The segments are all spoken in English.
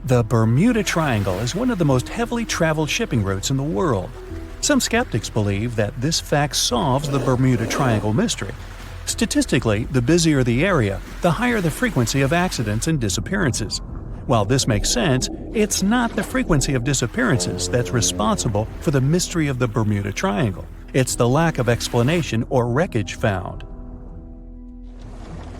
The Bermuda Triangle is one of the most heavily traveled shipping routes in the world. Some skeptics believe that this fact solves the Bermuda Triangle mystery. Statistically, the busier the area, the higher the frequency of accidents and disappearances. While this makes sense, it's not the frequency of disappearances that's responsible for the mystery of the Bermuda Triangle. It's the lack of explanation or wreckage found.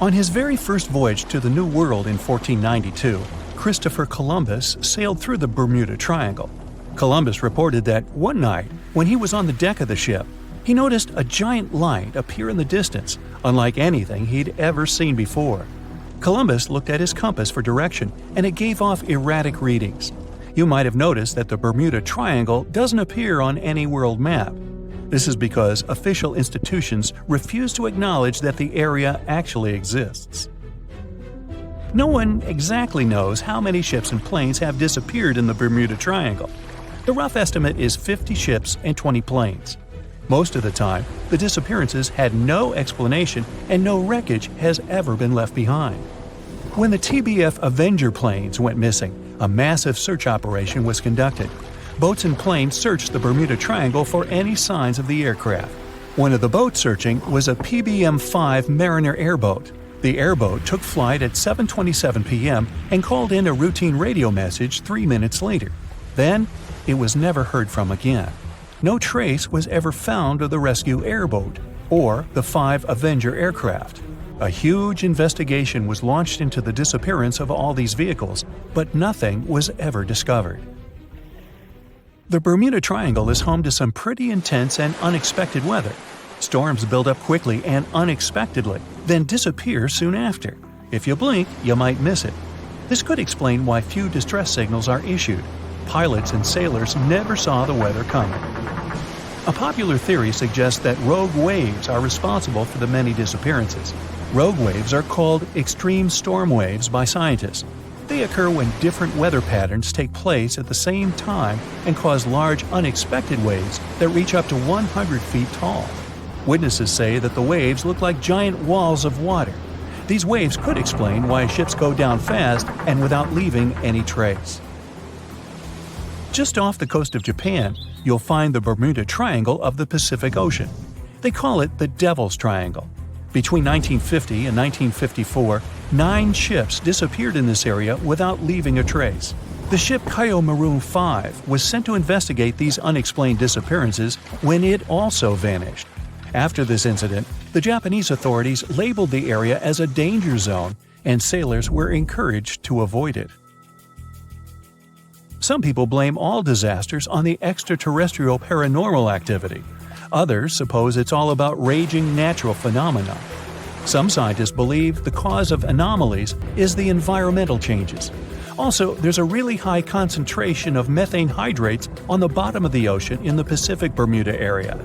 On his very first voyage to the New World in 1492, Christopher Columbus sailed through the Bermuda Triangle. Columbus reported that one night, when he was on the deck of the ship, he noticed a giant light appear in the distance, unlike anything he'd ever seen before. Columbus looked at his compass for direction, and it gave off erratic readings. You might have noticed that the Bermuda Triangle doesn't appear on any world map. This is because official institutions refuse to acknowledge that the area actually exists. No one exactly knows how many ships and planes have disappeared in the Bermuda Triangle. The rough estimate is 50 ships and 20 planes. Most of the time, the disappearances had no explanation and no wreckage has ever been left behind. When the TBF Avenger planes went missing, a massive search operation was conducted. Boats and planes searched the Bermuda Triangle for any signs of the aircraft. One of the boats searching was a PBM-5 Mariner airboat. The airboat took flight at 7:27 p.m. and called in a routine radio message 3 minutes later. Then, it was never heard from again. No trace was ever found of the rescue airboat or the 5 Avenger aircraft. A huge investigation was launched into the disappearance of all these vehicles, but nothing was ever discovered. The Bermuda Triangle is home to some pretty intense and unexpected weather. Storms build up quickly and unexpectedly, then disappear soon after. If you blink, you might miss it. This could explain why few distress signals are issued. Pilots and sailors never saw the weather coming. A popular theory suggests that rogue waves are responsible for the many disappearances. Rogue waves are called extreme storm waves by scientists. They occur when different weather patterns take place at the same time and cause large unexpected waves that reach up to 100 feet tall. Witnesses say that the waves look like giant walls of water. These waves could explain why ships go down fast and without leaving any trace. Just off the coast of Japan, you'll find the Bermuda Triangle of the Pacific Ocean. They call it the Devil's Triangle. Between 1950 and 1954, 9 ships disappeared in this area without leaving a trace. The ship Kyō Maru 5 was sent to investigate these unexplained disappearances when it also vanished. After this incident, the Japanese authorities labeled the area as a danger zone, and sailors were encouraged to avoid it. Some people blame all disasters on the extraterrestrial paranormal activity. Others suppose it's all about raging natural phenomena. Some scientists believe the cause of anomalies is the environmental changes. Also, there's a really high concentration of methane hydrates on the bottom of the ocean in the Pacific Bermuda area.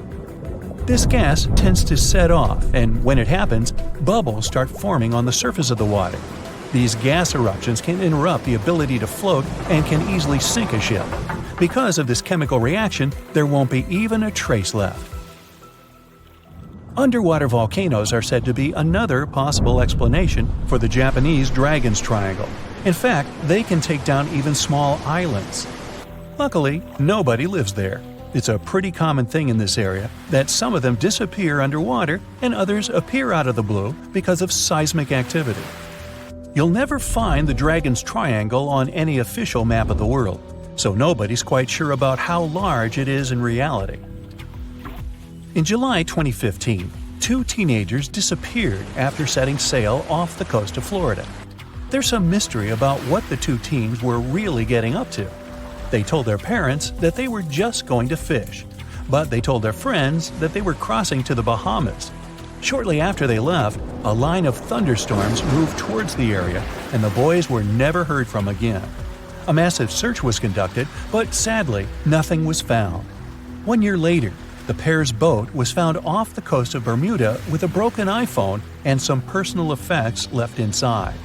This gas tends to set off, and when it happens, bubbles start forming on the surface of the water. These gas eruptions can interrupt the ability to float and can easily sink a ship. Because of this chemical reaction, there won't be even a trace left. Underwater volcanoes are said to be another possible explanation for the Japanese Dragon's Triangle. In fact, they can take down even small islands. Luckily, nobody lives there. It's a pretty common thing in this area that some of them disappear underwater and others appear out of the blue because of seismic activity. You'll never find the Dragon's Triangle on any official map of the world, so nobody's quite sure about how large it is in reality. In July 2015, 2 teenagers disappeared after setting sail off the coast of Florida. There's some mystery about what the 2 teens were really getting up to. They told their parents that they were just going to fish, but they told their friends that they were crossing to the Bahamas. Shortly after they left, a line of thunderstorms moved towards the area, and the boys were never heard from again. A massive search was conducted, but sadly, nothing was found. 1 year later, the pair's boat was found off the coast of Bermuda with a broken iPhone and some personal effects left inside.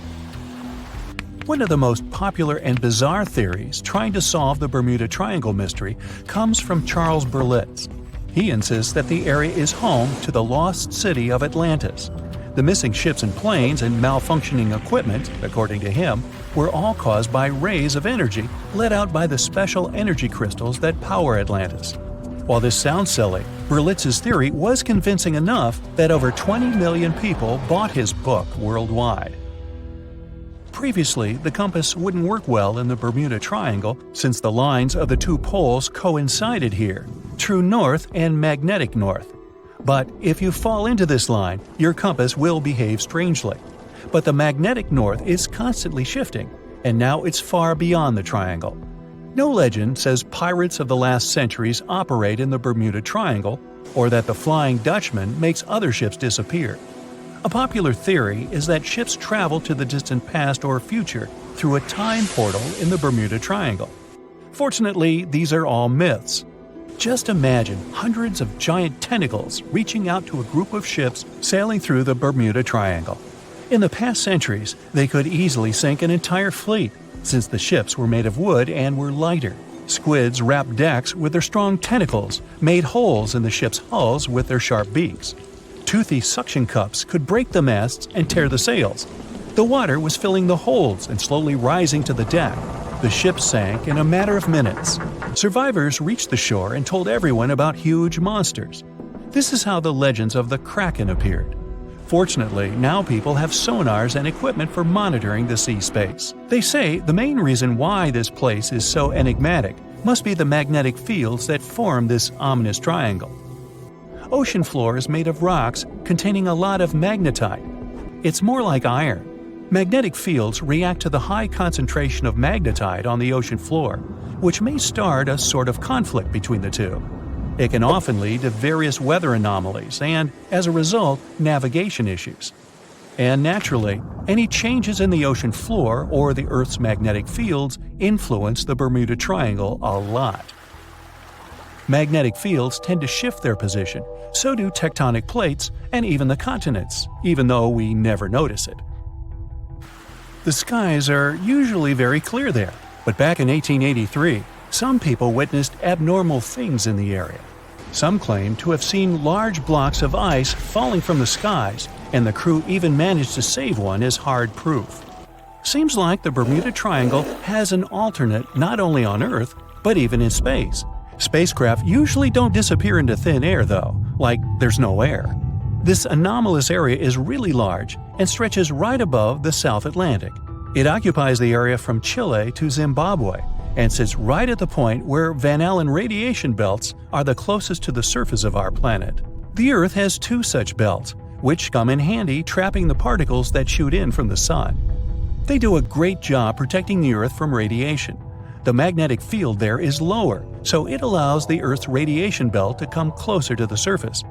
One of the most popular and bizarre theories trying to solve the Bermuda Triangle mystery comes from Charles Berlitz. He insists that the area is home to the lost city of Atlantis. The missing ships and planes and malfunctioning equipment, according to him, were all caused by rays of energy let out by the special energy crystals that power Atlantis. While this sounds silly, Berlitz's theory was convincing enough that over 20 million people bought his book worldwide. Previously, the compass wouldn't work well in the Bermuda Triangle since the lines of the two poles coincided here, true north and magnetic north. But if you fall into this line, your compass will behave strangely. But the magnetic north is constantly shifting, and now it's far beyond the triangle. No legend says pirates of the last centuries operate in the Bermuda Triangle, or that the Flying Dutchman makes other ships disappear. A popular theory is that ships travel to the distant past or future through a time portal in the Bermuda Triangle. Fortunately, these are all myths. Just imagine hundreds of giant tentacles reaching out to a group of ships sailing through the Bermuda Triangle. In the past centuries, they could easily sink an entire fleet, since the ships were made of wood and were lighter. Squids wrapped decks with their strong tentacles, made holes in the ship's hulls with their sharp beaks. Toothy suction cups could break the masts and tear the sails. The water was filling the holds and slowly rising to the deck. The ship sank in a matter of minutes. Survivors reached the shore and told everyone about huge monsters. This is how the legends of the Kraken appeared. Fortunately, now people have sonars and equipment for monitoring the sea space. They say the main reason why this place is so enigmatic must be the magnetic fields that form this ominous triangle. Ocean floor is made of rocks containing a lot of magnetite. It's more like iron. Magnetic fields react to the high concentration of magnetite on the ocean floor, which may start a sort of conflict between the two. It can often lead to various weather anomalies and, as a result, navigation issues. And naturally, any changes in the ocean floor or the Earth's magnetic fields influence the Bermuda Triangle a lot. Magnetic fields tend to shift their position, so do tectonic plates and even the continents, even though we never notice it. The skies are usually very clear there, but back in 1883, some people witnessed abnormal things in the area. Some claim to have seen large blocks of ice falling from the skies, and the crew even managed to save one as hard proof. Seems like the Bermuda Triangle has an alternate not only on Earth, but even in space. Spacecraft usually don't disappear into thin air though, like there's no air. This anomalous area is really large and stretches right above the South Atlantic. It occupies the area from Chile to Zimbabwe and sits right at the point where Van Allen radiation belts are the closest to the surface of our planet. The Earth has two such belts, which come in handy trapping the particles that shoot in from the Sun. They do a great job protecting the Earth from radiation. The magnetic field there is lower, so it allows the Earth's radiation belt to come closer to the surface.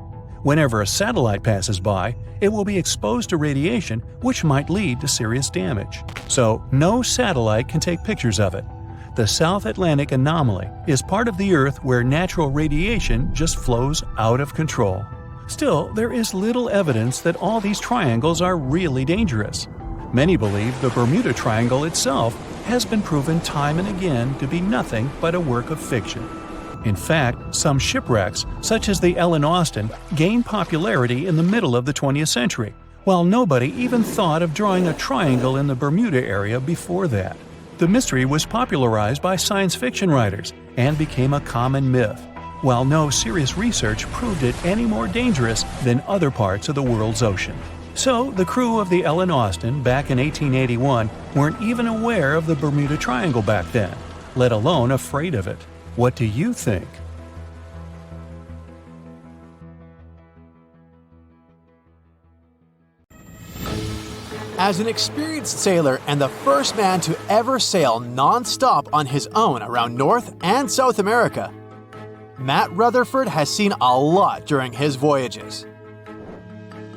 Whenever a satellite passes by, it will be exposed to radiation, which might lead to serious damage. So, no satellite can take pictures of it. The South Atlantic anomaly is part of the Earth where natural radiation just flows out of control. Still, there is little evidence that all these triangles are really dangerous. Many believe the Bermuda Triangle itself has been proven time and again to be nothing but a work of fiction. In fact, some shipwrecks, such as the Ellen Austin, gained popularity in the middle of the 20th century, while nobody even thought of drawing a triangle in the Bermuda area before that. The mystery was popularized by science fiction writers and became a common myth, while no serious research proved it any more dangerous than other parts of the world's ocean. So, the crew of the Ellen Austin back in 1881 weren't even aware of the Bermuda Triangle back then, let alone afraid of it. What do you think? As an experienced sailor and the first man to ever sail non-stop on his own around North and South America, Matt Rutherford has seen a lot during his voyages.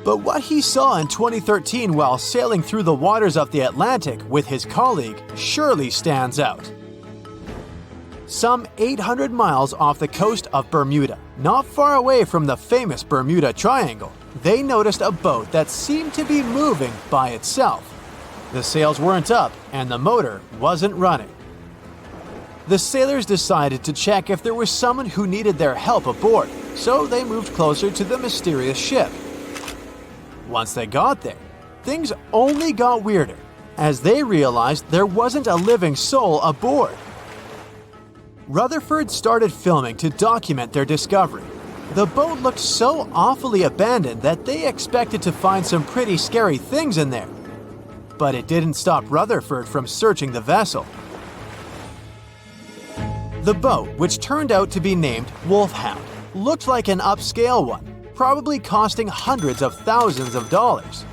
But what he saw in 2013 while sailing through the waters of the Atlantic with his colleague surely stands out. Some 800 miles off the coast of Bermuda, not far away from the famous Bermuda Triangle, they noticed a boat that seemed to be moving by itself. The sails weren't up and the motor wasn't running. The sailors decided to check if there was someone who needed their help aboard, so they moved closer to the mysterious ship. Once they got there, things only got weirder. as they realized there wasn't a living soul aboard. Rutherford started filming to document their discovery. The boat looked so awfully abandoned that they expected to find some pretty scary things in there. But it didn't stop Rutherford from searching the vessel. The boat, which turned out to be named Wolfhound, looked like an upscale one, probably costing hundreds of thousands of dollars.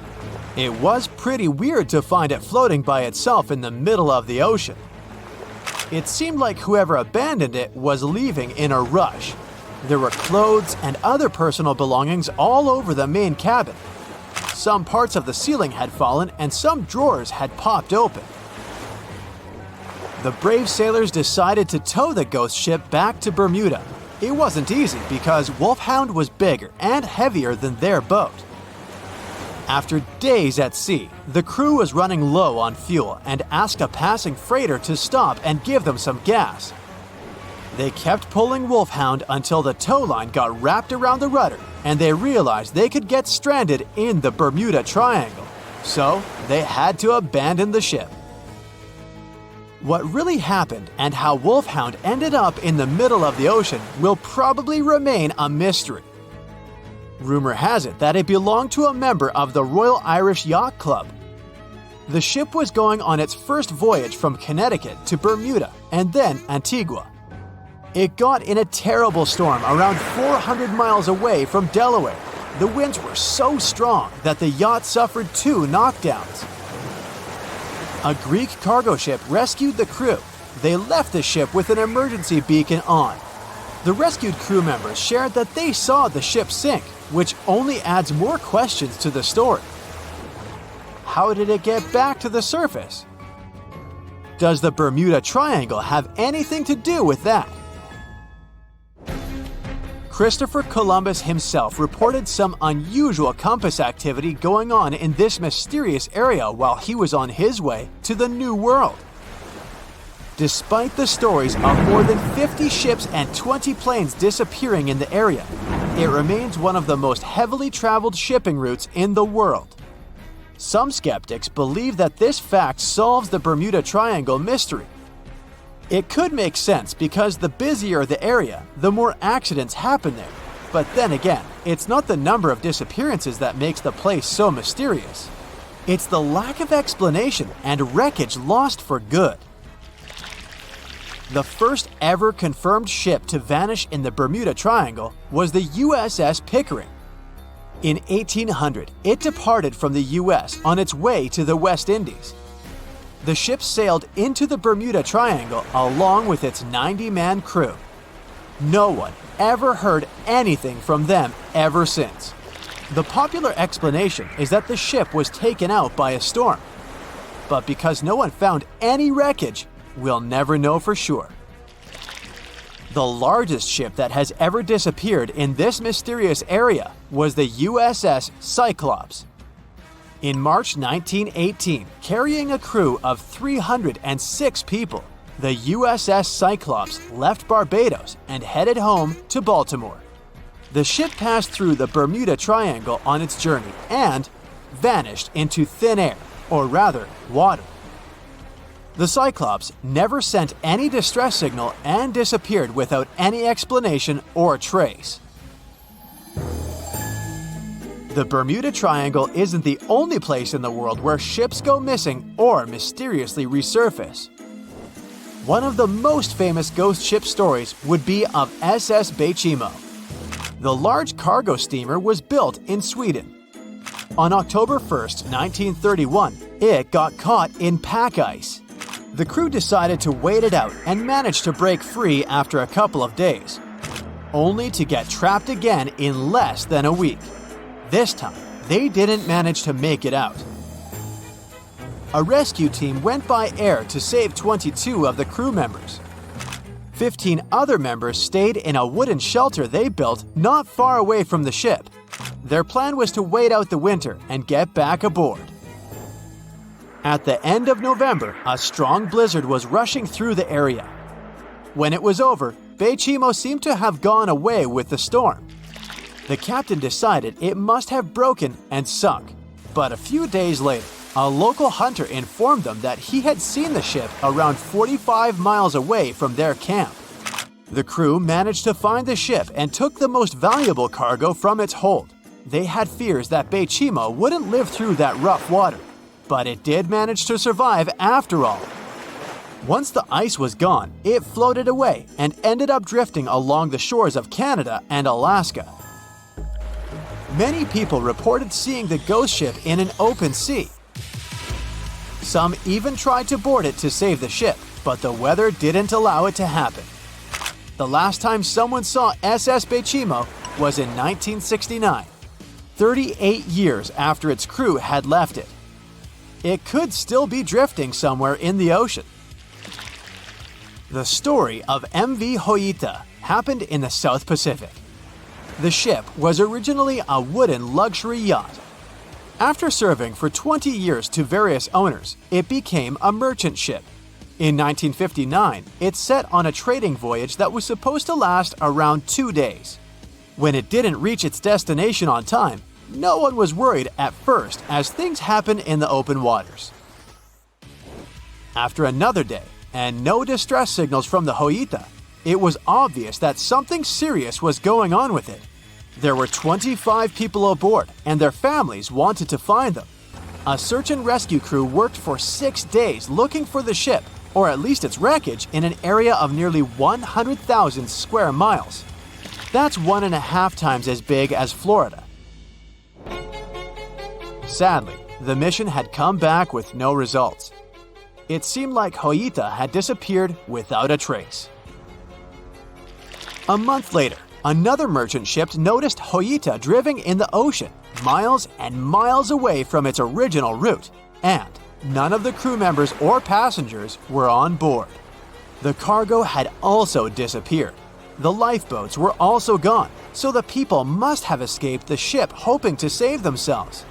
It was pretty weird to find it floating by itself in the middle of the ocean. It seemed like whoever abandoned it was leaving in a rush. There were clothes and other personal belongings all over the main cabin. Some parts of the ceiling had fallen and some drawers had popped open. The brave sailors decided to tow the ghost ship back to Bermuda. It wasn't easy because Wolfhound was bigger and heavier than their boat. After days at sea, the crew was running low on fuel and asked a passing freighter to stop and give them some gas. They kept pulling Wolfhound until the tow line got wrapped around the rudder and they realized they could get stranded in the Bermuda Triangle. So they had to abandon the ship. What really happened and how Wolfhound ended up in the middle of the ocean will probably remain a mystery. Rumor has it that it belonged to a member of the Royal Irish Yacht Club. The ship was going on its first voyage from Connecticut to Bermuda and then Antigua. It got in a terrible storm around 400 miles away from Delaware. The winds were so strong that the yacht suffered 2 knockdowns. A Greek cargo ship rescued the crew. They left the ship with an emergency beacon on. The rescued crew members shared that they saw the ship sink, which only adds more questions to the story. How did it get back to the surface? Does the Bermuda Triangle have anything to do with that? Christopher Columbus himself reported some unusual compass activity going on in this mysterious area while he was on his way to the New World. Despite the stories of more than 50 ships and 20 planes disappearing in the area, it remains one of the most heavily traveled shipping routes in the world. Some skeptics believe that this fact solves the Bermuda Triangle mystery. It could make sense because the busier the area, the more accidents happen there. But then again, it's not the number of disappearances that makes the place so mysterious. It's the lack of explanation and wreckage lost for good. The first ever confirmed ship to vanish in the Bermuda Triangle was the USS Pickering. In 1800, it departed from the US on its way to the West Indies. The ship sailed into the Bermuda Triangle along with its 90-man crew. No one ever heard anything from them ever since. The popular explanation is that the ship was taken out by a storm. But because no one found any wreckage, we'll never know for sure. The largest ship that has ever disappeared in this mysterious area was the USS Cyclops. In March 1918, carrying a crew of 306 people, the USS Cyclops left Barbados and headed home to Baltimore. The ship passed through the Bermuda Triangle on its journey and vanished into thin air, or rather, water. The Cyclops never sent any distress signal and disappeared without any explanation or trace. The Bermuda Triangle isn't the only place in the world where ships go missing or mysteriously resurface. One of the most famous ghost ship stories would be of SS Baychimo. The large cargo steamer was built in Sweden. On October 1st, 1931, it got caught in pack ice. The crew decided to wait it out and managed to break free after a couple of days, only to get trapped again in less than a week. This time, they didn't manage to make it out. A rescue team went by air to save 22 of the crew members. 15 other members stayed in a wooden shelter they built not far away from the ship. Their plan was to wait out the winter and get back aboard. At the end of November, a strong blizzard was rushing through the area. When it was over, Baychimo seemed to have gone away with the storm. The captain decided it must have broken and sunk, but a few days later, A local hunter informed them that he had seen the ship around 45 miles away from their camp. The crew managed to find the ship and took the most valuable cargo from its hold. They had fears that Baychimo wouldn't live through that rough water, but it did manage to survive after all. Once the ice was gone, it floated away and ended up drifting along the shores of Canada and Alaska. Many people reported seeing the ghost ship in an open sea. Some even tried to board it to save the ship, but the weather didn't allow it to happen. The last time someone saw SS Baychimo was in 1969, 38 years after its crew had left it. It could still be drifting somewhere in the ocean. The story of MV Joyita happened in the South Pacific. The ship was originally a wooden luxury yacht. After serving for 20 years to various owners, it became a merchant ship. In 1959, it set on a trading voyage that was supposed to last around 2 days. When it didn't reach its destination on time, no one was worried at first as things happen in the open waters. After another day, and no distress signals from the Joyita, it was obvious that something serious was going on with it. There were 25 people aboard, and their families wanted to find them. A search and rescue crew worked for 6 days looking for the ship, or at least its wreckage, in an area of nearly 100,000 square miles. That's 1.5 times as big as Florida. Sadly, the mission had come back with no results. It seemed like Joyita had disappeared without a trace. A month later, another merchant ship noticed Joyita drifting in the ocean, miles and miles away from its original route, and none of the crew members or passengers were on board. The cargo had also disappeared. The lifeboats were also gone, so the people must have escaped the ship hoping to save themselves.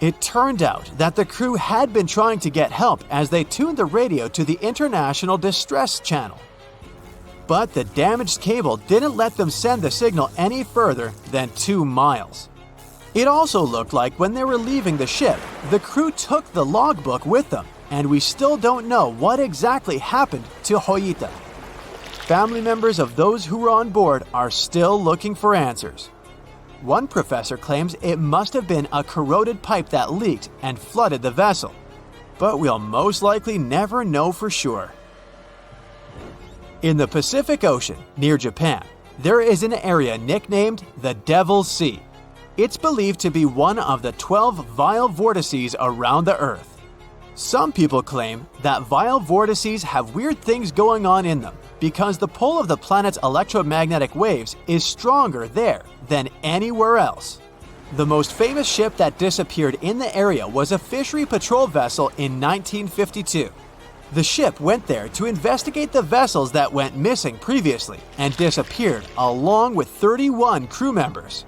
It turned out that the crew had been trying to get help as they tuned the radio to the International Distress Channel. But the damaged cable didn't let them send the signal any further than 2 miles. It also looked like when they were leaving the ship, the crew took the logbook with them, and we still don't know what exactly happened to Joyita. Family members of those who were on board are still looking for answers. One professor claims it must have been a corroded pipe that leaked and flooded the vessel, but we'll most likely never know for sure. In the Pacific Ocean, near Japan, there is an area nicknamed the Devil's Sea. It's believed to be one of the 12 vile vortices around the Earth. Some people claim that vile vortices have weird things going on in them because the pull of the planet's electromagnetic waves is stronger there than anywhere else. The most famous ship that disappeared in the area was a fishery patrol vessel in 1952. The ship went there to investigate the vessels that went missing previously and disappeared along with 31 crew members.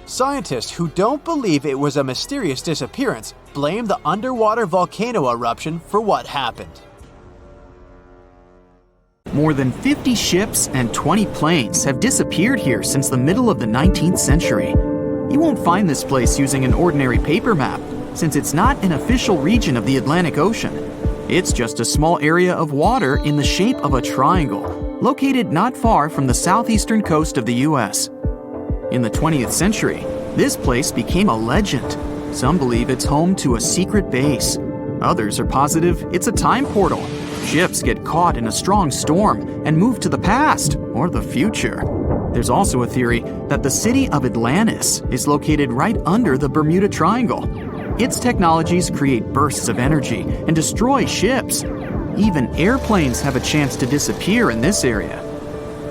Scientists who don't believe it was a mysterious disappearance blame the underwater volcano eruption for what happened. More than 50 ships and 20 planes have disappeared here since the middle of the 19th century. You won't find this place using an ordinary paper map, since it's not an official region of the Atlantic Ocean. It's just a small area of water in the shape of a triangle, located not far from the southeastern coast of the US. In the 20th century, this place became a legend. Some believe it's home to a secret base. Others are positive it's a time portal. Ships get caught in a strong storm and move to the past or the future. There's also a theory that the city of Atlantis is located right under the Bermuda Triangle. Its technologies create bursts of energy and destroy ships. Even airplanes have a chance to disappear in this area.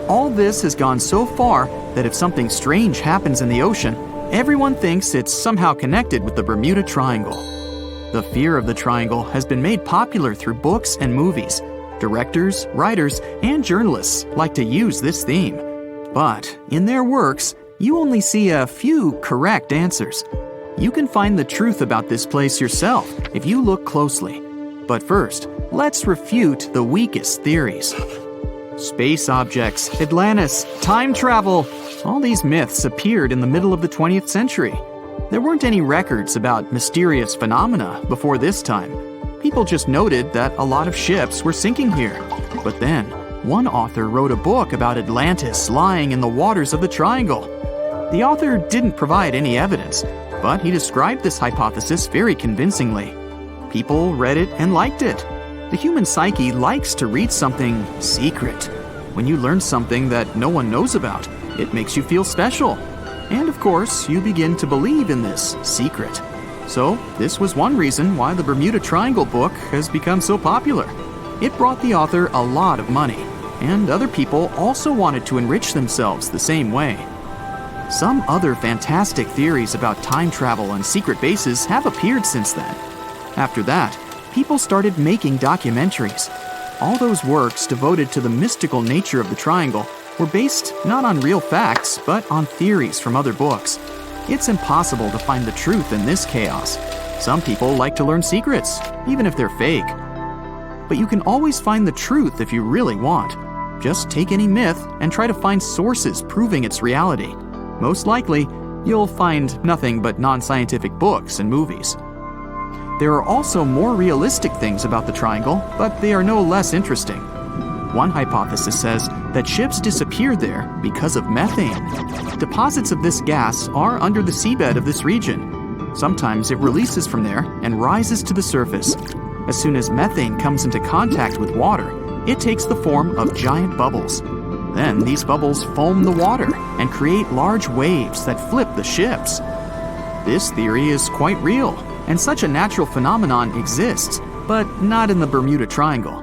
All this has gone so far that if something strange happens in the ocean, everyone thinks it's somehow connected with the Bermuda Triangle. The fear of the triangle has been made popular through books and movies. Directors, writers, and journalists like to use this theme. But in their works, you only see a few correct answers. You can find the truth about this place yourself if you look closely. But first, let's refute the weakest theories. Space objects, Atlantis, time travel. All these myths appeared in the middle of the 20th century. There weren't any records about mysterious phenomena before this time. People just noted that a lot of ships were sinking here. But then, one author wrote a book about Atlantis lying in the waters of the Triangle. The author didn't provide any evidence, but he described this hypothesis very convincingly. People read it and liked it. The human psyche likes to read something secret. When you learn something that no one knows about, it makes you feel special. And of course, you begin to believe in this secret. So, this was one reason why the Bermuda Triangle book has become so popular. It brought the author a lot of money, and other people also wanted to enrich themselves the same way. Some other fantastic theories about time travel and secret bases have appeared since then. After that, people started making documentaries. All those works devoted to the mystical nature of the triangle were based not on real facts, but on theories from other books. It's impossible to find the truth in this chaos. Some people like to learn secrets, even if they're fake. But you can always find the truth if you really want. Just take any myth and try to find sources proving its reality. Most likely, you'll find nothing but non-scientific books and movies. There are also more realistic things about the triangle, but they are no less interesting. One hypothesis says that ships disappeared there because of methane. Deposits of this gas are under the seabed of this region. Sometimes it releases from there and rises to the surface. As soon as methane comes into contact with water, it takes the form of giant bubbles. Then these bubbles foam the water and create large waves that flip the ships. This theory is quite real, and such a natural phenomenon exists, but not in the Bermuda Triangle.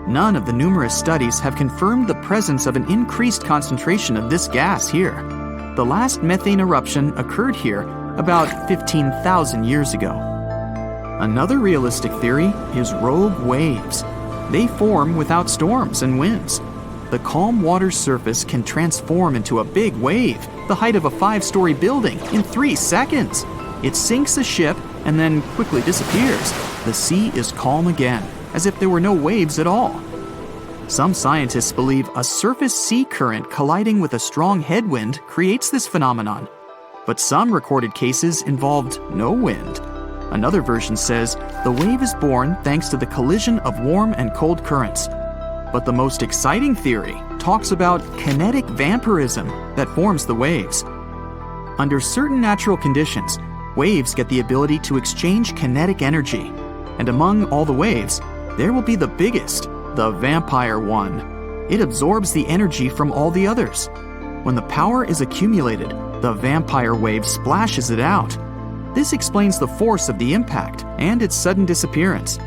None of the numerous studies have confirmed the presence of an increased concentration of this gas here. The last methane eruption occurred here about 15,000 years ago. Another realistic theory is rogue waves. They form without storms and winds. The calm water's surface can transform into a big wave, the height of a 5-story building, in 3 seconds. It sinks a ship and then quickly disappears. The sea is calm again, as if there were no waves at all. Some scientists believe a surface sea current colliding with a strong headwind creates this phenomenon. But some recorded cases involved no wind. Another version says the wave is born thanks to the collision of warm and cold currents. But the most exciting theory talks about kinetic vampirism that forms the waves. Under certain natural conditions, waves get the ability to exchange kinetic energy. And among all the waves, there will be the biggest, the vampire one. It absorbs the energy from all the others. When the power is accumulated, the vampire wave splashes it out. This explains the force of the impact and its sudden disappearance.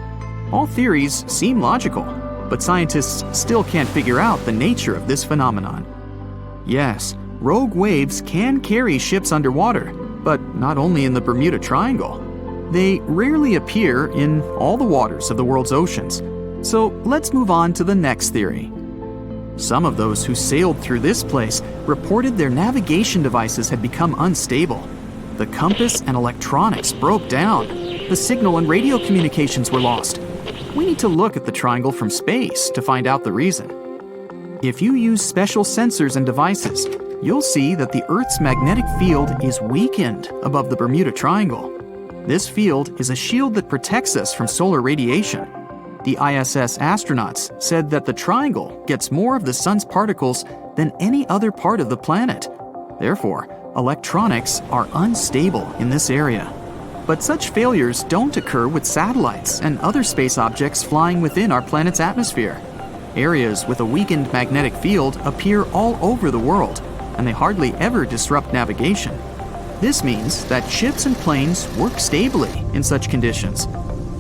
All theories seem logical, but scientists still can't figure out the nature of this phenomenon. Yes, rogue waves can carry ships underwater, but not only in the Bermuda Triangle. They rarely appear in all the waters of the world's oceans. So let's move on to the next theory. Some of those who sailed through this place reported their navigation devices had become unstable. The compass and electronics broke down. The signal and radio communications were lost. We need to look at the triangle from space to find out the reason. If you use special sensors and devices, you'll see that the Earth's magnetic field is weakened above the Bermuda Triangle. This field is a shield that protects us from solar radiation. The ISS astronauts said that the triangle gets more of the sun's particles than any other part of the planet. Therefore, electronics are unstable in this area. But such failures don't occur with satellites and other space objects flying within our planet's atmosphere. Areas with a weakened magnetic field appear all over the world, and they hardly ever disrupt navigation. This means that ships and planes work stably in such conditions.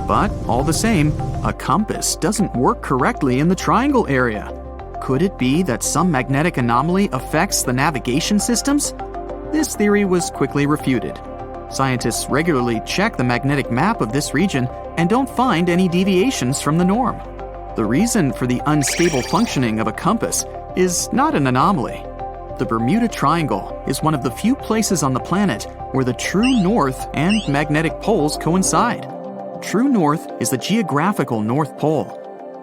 But all the same, a compass doesn't work correctly in the triangle area. Could it be that some magnetic anomaly affects the navigation systems? This theory was quickly refuted. Scientists regularly check the magnetic map of this region and don't find any deviations from the norm. The reason for the unstable functioning of a compass is not an anomaly. The Bermuda Triangle is one of the few places on the planet where the true north and magnetic poles coincide. True north is the geographical North Pole.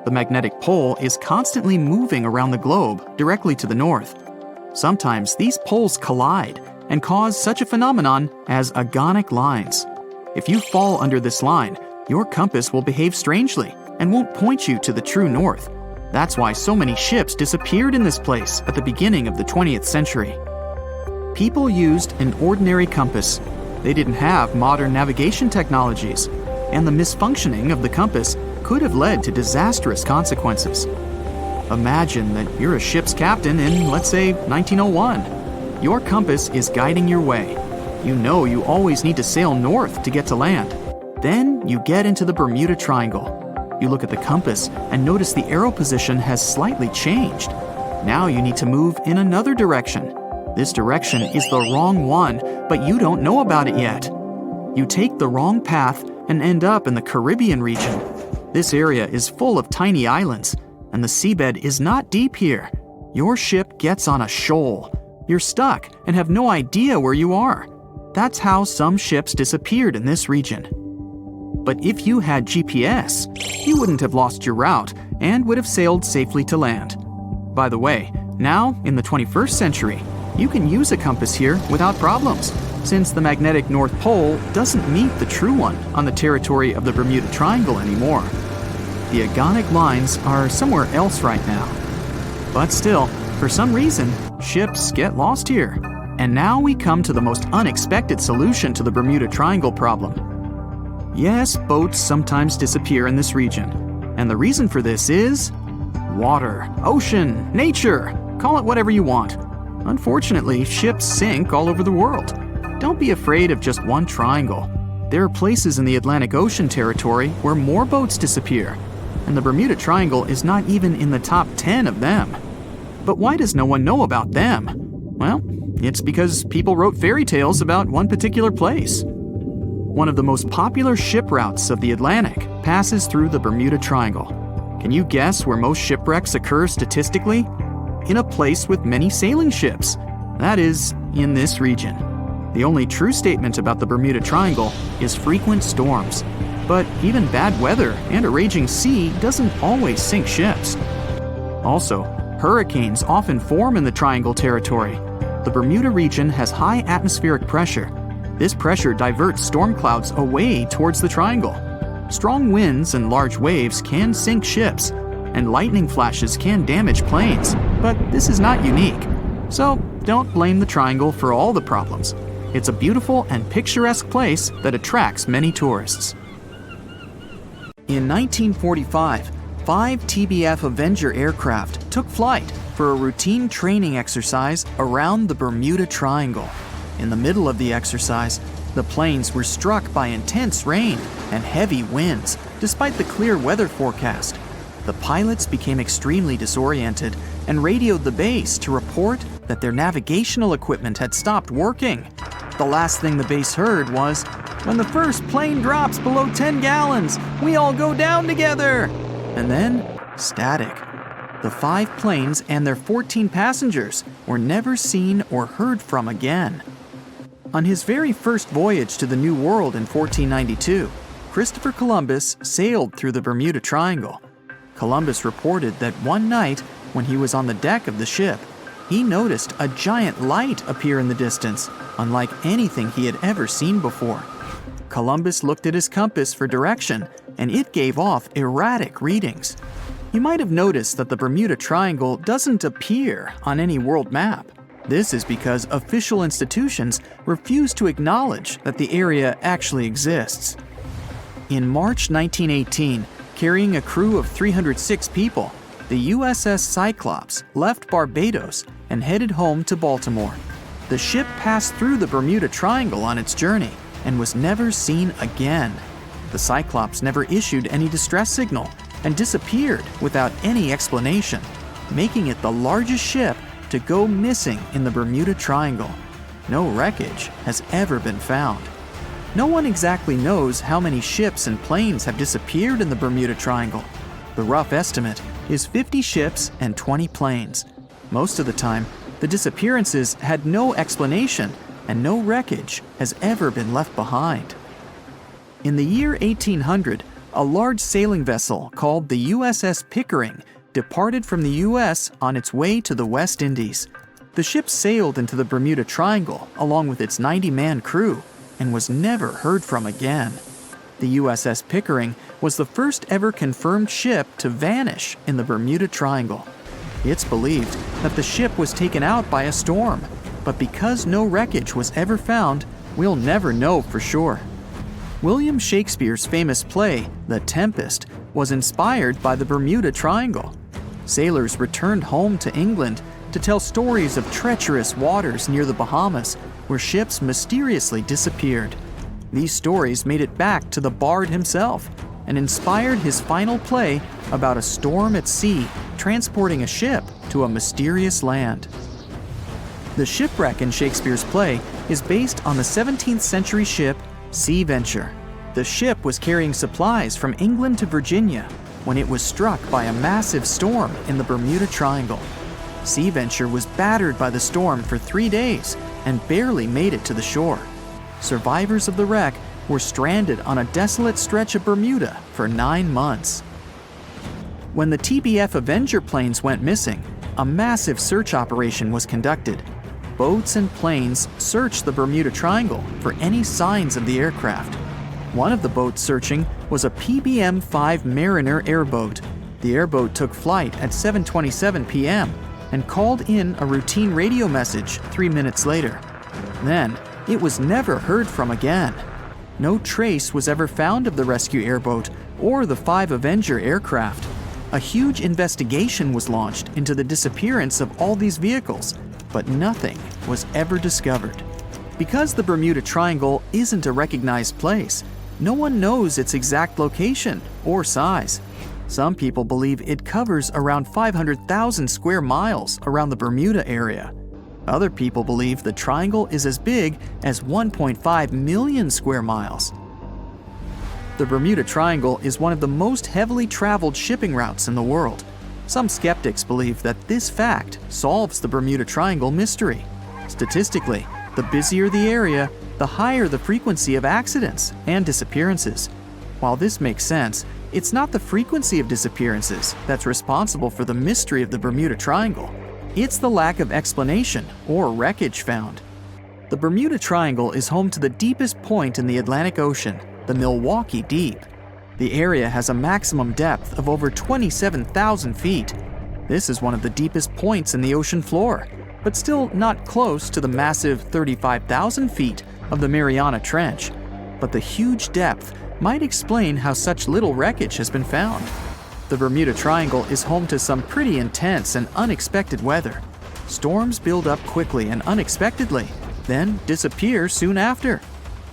The magnetic pole is constantly moving around the globe directly to the north. Sometimes these poles collide, and cause such a phenomenon as agonic lines. If you fall under this line, your compass will behave strangely and won't point you to the true north. That's why so many ships disappeared in this place at the beginning of the 20th century. People used an ordinary compass. They didn't have modern navigation technologies, and the misfunctioning of the compass could have led to disastrous consequences. Imagine that you're a ship's captain in, let's say, 1901. Your compass is guiding your way. You know you always need to sail north to get to land. Then you get into the Bermuda Triangle. You look at the compass and notice the arrow position has slightly changed. Now you need to move in another direction. This direction is the wrong one, but you don't know about it yet. You take the wrong path and end up in the Caribbean region. This area is full of tiny islands, and the seabed is not deep here. Your ship gets on a shoal. You're stuck and have no idea where you are. That's how some ships disappeared in this region. But if you had GPS, you wouldn't have lost your route and would have sailed safely to land. By the way, now, in the 21st century, you can use a compass here without problems, since the magnetic North Pole doesn't meet the true one on the territory of the Bermuda Triangle anymore. The agonic lines are somewhere else right now. But still, for some reason, ships get lost here. And now we come to the most unexpected solution to the Bermuda Triangle problem. Yes, boats sometimes disappear in this region. And the reason for this is water, ocean, nature, call it whatever you want. Unfortunately, ships sink all over the world. Don't be afraid of just one triangle. There are places in the Atlantic Ocean territory where more boats disappear, and the Bermuda Triangle is not even in the top 10 of them. But why does no one know about them? Well, it's because people wrote fairy tales about one particular place. One of the most popular ship routes of the Atlantic passes through the Bermuda Triangle. Can you guess where most shipwrecks occur statistically? In a place with many sailing ships. That is, in this region. The only true statement about the Bermuda Triangle is frequent storms. But even bad weather and a raging sea doesn't always sink ships. Also, hurricanes often form in the Triangle territory. The Bermuda region has high atmospheric pressure. This pressure diverts storm clouds away towards the Triangle. Strong winds and large waves can sink ships, and lightning flashes can damage planes, but this is not unique. So don't blame the Triangle for all the problems. It's a beautiful and picturesque place that attracts many tourists. In 1945, 5 TBF Avenger aircraft took flight for a routine training exercise around the Bermuda Triangle. In the middle of the exercise, the planes were struck by intense rain and heavy winds, despite the clear weather forecast. The pilots became extremely disoriented and radioed the base to report that their navigational equipment had stopped working. The last thing the base heard was, "When the first plane drops below 10 gallons, we all go down together." And then, static. The 5 planes and their 14 passengers were never seen or heard from again. On his very first voyage to the New World in 1492, Christopher Columbus sailed through the Bermuda Triangle. Columbus reported that one night, when he was on the deck of the ship, he noticed a giant light appear in the distance, unlike anything he had ever seen before. Columbus looked at his compass for direction, and it gave off erratic readings. You might have noticed that the Bermuda Triangle doesn't appear on any world map. This is because official institutions refuse to acknowledge that the area actually exists. In March 1918, carrying a crew of 306 people, the USS Cyclops left Barbados and headed home to Baltimore. The ship passed through the Bermuda Triangle on its journey and was never seen again. The Cyclops never issued any distress signal and disappeared without any explanation, making it the largest ship to go missing in the Bermuda Triangle. No wreckage has ever been found. No one exactly knows how many ships and planes have disappeared in the Bermuda Triangle. The rough estimate is 50 ships and 20 planes. Most of the time, the disappearances had no explanation and no wreckage has ever been left behind. In the year 1800, a large sailing vessel called the USS Pickering departed from the U.S. on its way to the West Indies. The ship sailed into the Bermuda Triangle along with its 90-man crew and was never heard from again. The USS Pickering was the first ever confirmed ship to vanish in the Bermuda Triangle. It's believed that the ship was taken out by a storm, but because no wreckage was ever found, we'll never know for sure. William Shakespeare's famous play, The Tempest, was inspired by the Bermuda Triangle. Sailors returned home to England to tell stories of treacherous waters near the Bahamas where ships mysteriously disappeared. These stories made it back to the bard himself and inspired his final play about a storm at sea transporting a ship to a mysterious land. The shipwreck in Shakespeare's play is based on the 17th century ship Sea Venture. The ship was carrying supplies from England to Virginia when it was struck by a massive storm in the Bermuda Triangle. Sea Venture was battered by the storm for 3 days and barely made it to the shore. Survivors of the wreck were stranded on a desolate stretch of Bermuda for 9 months. When the TBF Avenger planes went missing, a massive search operation was conducted. Boats and planes searched the Bermuda Triangle for any signs of the aircraft. One of the boats searching was a PBM-5 Mariner airboat. The airboat took flight at 7:27 p.m. and called in a routine radio message 3 minutes later. Then, it was never heard from again. No trace was ever found of the rescue airboat or the 5 Avenger aircraft. A huge investigation was launched into the disappearance of all these vehicles, but nothing was ever discovered. Because the Bermuda Triangle isn't a recognized place, no one knows its exact location or size. Some people believe it covers around 500,000 square miles around the Bermuda area. Other people believe the triangle is as big as 1.5 million square miles. The Bermuda Triangle is one of the most heavily traveled shipping routes in the world. Some skeptics believe that this fact solves the Bermuda Triangle mystery. Statistically, the busier the area, the higher the frequency of accidents and disappearances. While this makes sense, it's not the frequency of disappearances that's responsible for the mystery of the Bermuda Triangle. It's the lack of explanation or wreckage found. The Bermuda Triangle is home to the deepest point in the Atlantic Ocean, the Milwaukee Deep. The area has a maximum depth of over 27,000 feet. This is one of the deepest points in the ocean floor, but still not close to the massive 35,000 feet of the Mariana Trench. But the huge depth might explain how such little wreckage has been found. The Bermuda Triangle is home to some pretty intense and unexpected weather. Storms build up quickly and unexpectedly, then disappear soon after.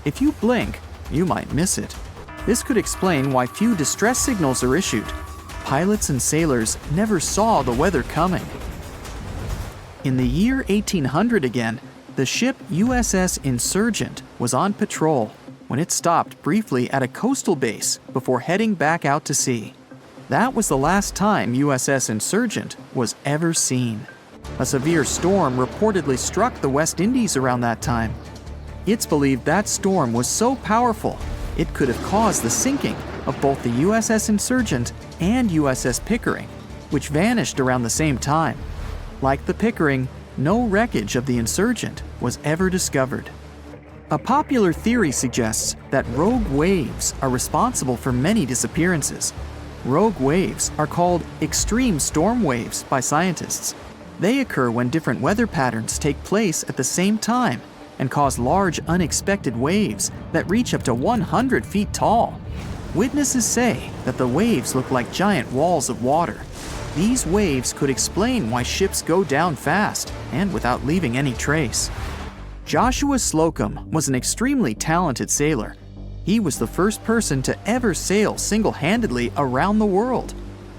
If you blink, you might miss it. This could explain why few distress signals are issued. Pilots and sailors never saw the weather coming. In the year 1800 again, the ship USS Insurgent was on patrol when it stopped briefly at a coastal base before heading back out to sea. That was the last time USS Insurgent was ever seen. A severe storm reportedly struck the West Indies around that time. It's believed that storm was so powerful, it could have caused the sinking of both the USS Insurgent and USS Pickering, which vanished around the same time. Like the Pickering, no wreckage of the Insurgent was ever discovered. A popular theory suggests that rogue waves are responsible for many disappearances. Rogue waves are called extreme storm waves by scientists. They occur when different weather patterns take place at the same time and cause large unexpected waves that reach up to 100 feet tall. Witnesses say that the waves look like giant walls of water. These waves could explain why ships go down fast and without leaving any trace. Joshua Slocum was an extremely talented sailor. He was the first person to ever sail single-handedly around the world.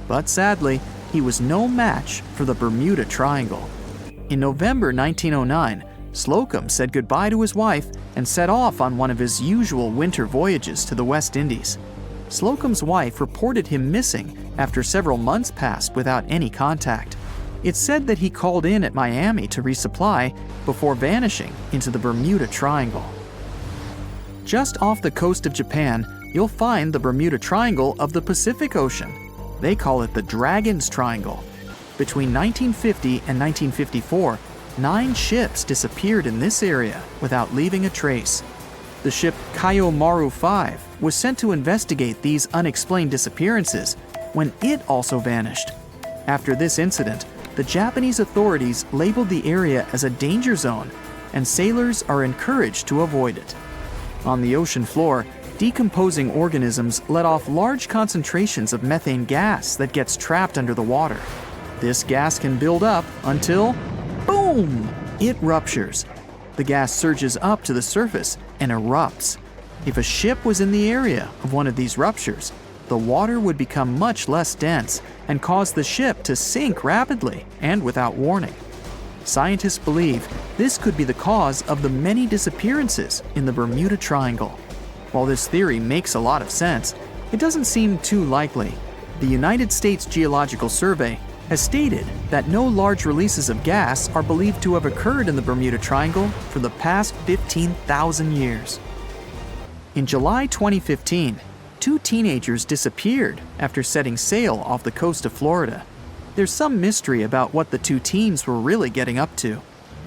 But sadly, he was no match for the Bermuda Triangle. In November 1909, Slocum said goodbye to his wife and set off on one of his usual winter voyages to the West Indies. Slocum's wife reported him missing after several months passed without any contact. It's said that he called in at Miami to resupply before vanishing into the Bermuda Triangle. Just off the coast of Japan, you'll find the Bermuda Triangle of the Pacific Ocean. They call it the Dragon's Triangle. Between 1950 and 1954, 9 ships disappeared in this area without leaving a trace. The ship Kyō Maru 5 was sent to investigate these unexplained disappearances when it also vanished. After this incident, the Japanese authorities labeled the area as a danger zone, and sailors are encouraged to avoid it. On the ocean floor, decomposing organisms let off large concentrations of methane gas that gets trapped under the water. This gas can build up until, boom, it ruptures. The gas surges up to the surface and erupts. If a ship was in the area of one of these ruptures, the water would become much less dense and cause the ship to sink rapidly and without warning. Scientists believe this could be the cause of the many disappearances in the Bermuda Triangle. While this theory makes a lot of sense, it doesn't seem too likely. The United States Geological Survey has stated that no large releases of gas are believed to have occurred in the Bermuda Triangle for the past 15,000 years. In July 2015, 2 teenagers disappeared after setting sail off the coast of Florida. There's some mystery about what the 2 teens were really getting up to.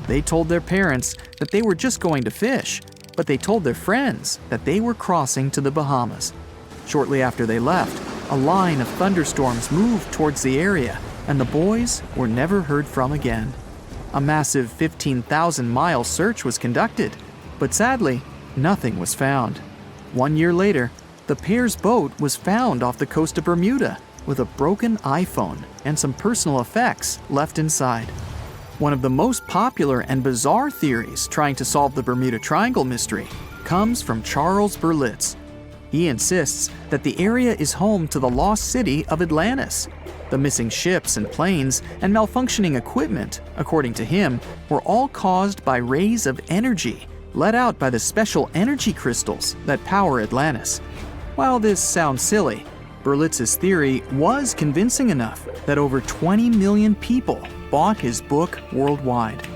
They told their parents that they were just going to fish, but they told their friends that they were crossing to the Bahamas. Shortly after they left, a line of thunderstorms moved towards the area, and the boys were never heard from again. A massive 15,000-mile search was conducted, but sadly, nothing was found. 1 year later, the pair's boat was found off the coast of Bermuda with a broken iPhone and some personal effects left inside. One of the most popular and bizarre theories trying to solve the Bermuda Triangle mystery comes from Charles Berlitz. He insists that the area is home to the lost city of Atlantis. The missing ships and planes and malfunctioning equipment, according to him, were all caused by rays of energy let out by the special energy crystals that power Atlantis. While this sounds silly, Berlitz's theory was convincing enough that over 20 million people bought his book worldwide.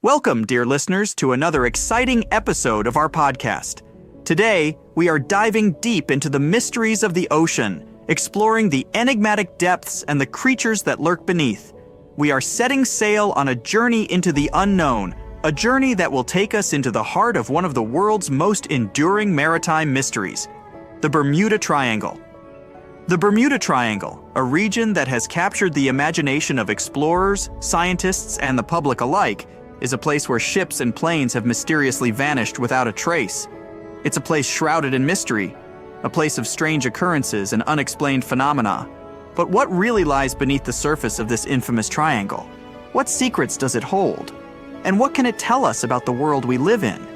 Welcome, dear listeners, to another exciting episode of our podcast. Today, we are diving deep into the mysteries of the ocean, exploring the enigmatic depths and the creatures that lurk beneath. We are setting sail on a journey into the unknown, a journey that will take us into the heart of one of the world's most enduring maritime mysteries, the Bermuda Triangle. The Bermuda Triangle, a region that has captured the imagination of explorers, scientists, and the public alike, is a place where ships and planes have mysteriously vanished without a trace. It's a place shrouded in mystery, a place of strange occurrences and unexplained phenomena. But what really lies beneath the surface of this infamous triangle? What secrets does it hold? And what can it tell us about the world we live in?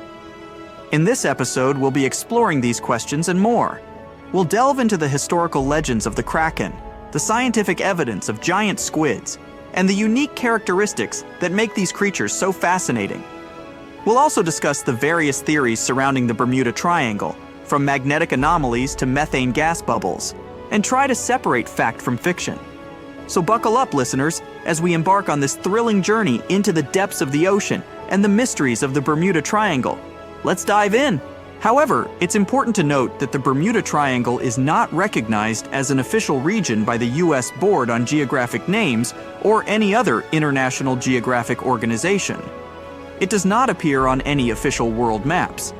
In this episode, we'll be exploring these questions and more. We'll delve into the historical legends of the Kraken, the scientific evidence of giant squids, and the unique characteristics that make these creatures so fascinating. We'll also discuss the various theories surrounding the Bermuda Triangle, from magnetic anomalies to methane gas bubbles, and try to separate fact from fiction. So buckle up, listeners, as we embark on this thrilling journey into the depths of the ocean and the mysteries of the Bermuda Triangle. Let's dive in. However, it's important to note that the Bermuda Triangle is not recognized as an official region by the U.S. Board on Geographic Names or any other international geographic organization. It does not appear on any official world maps.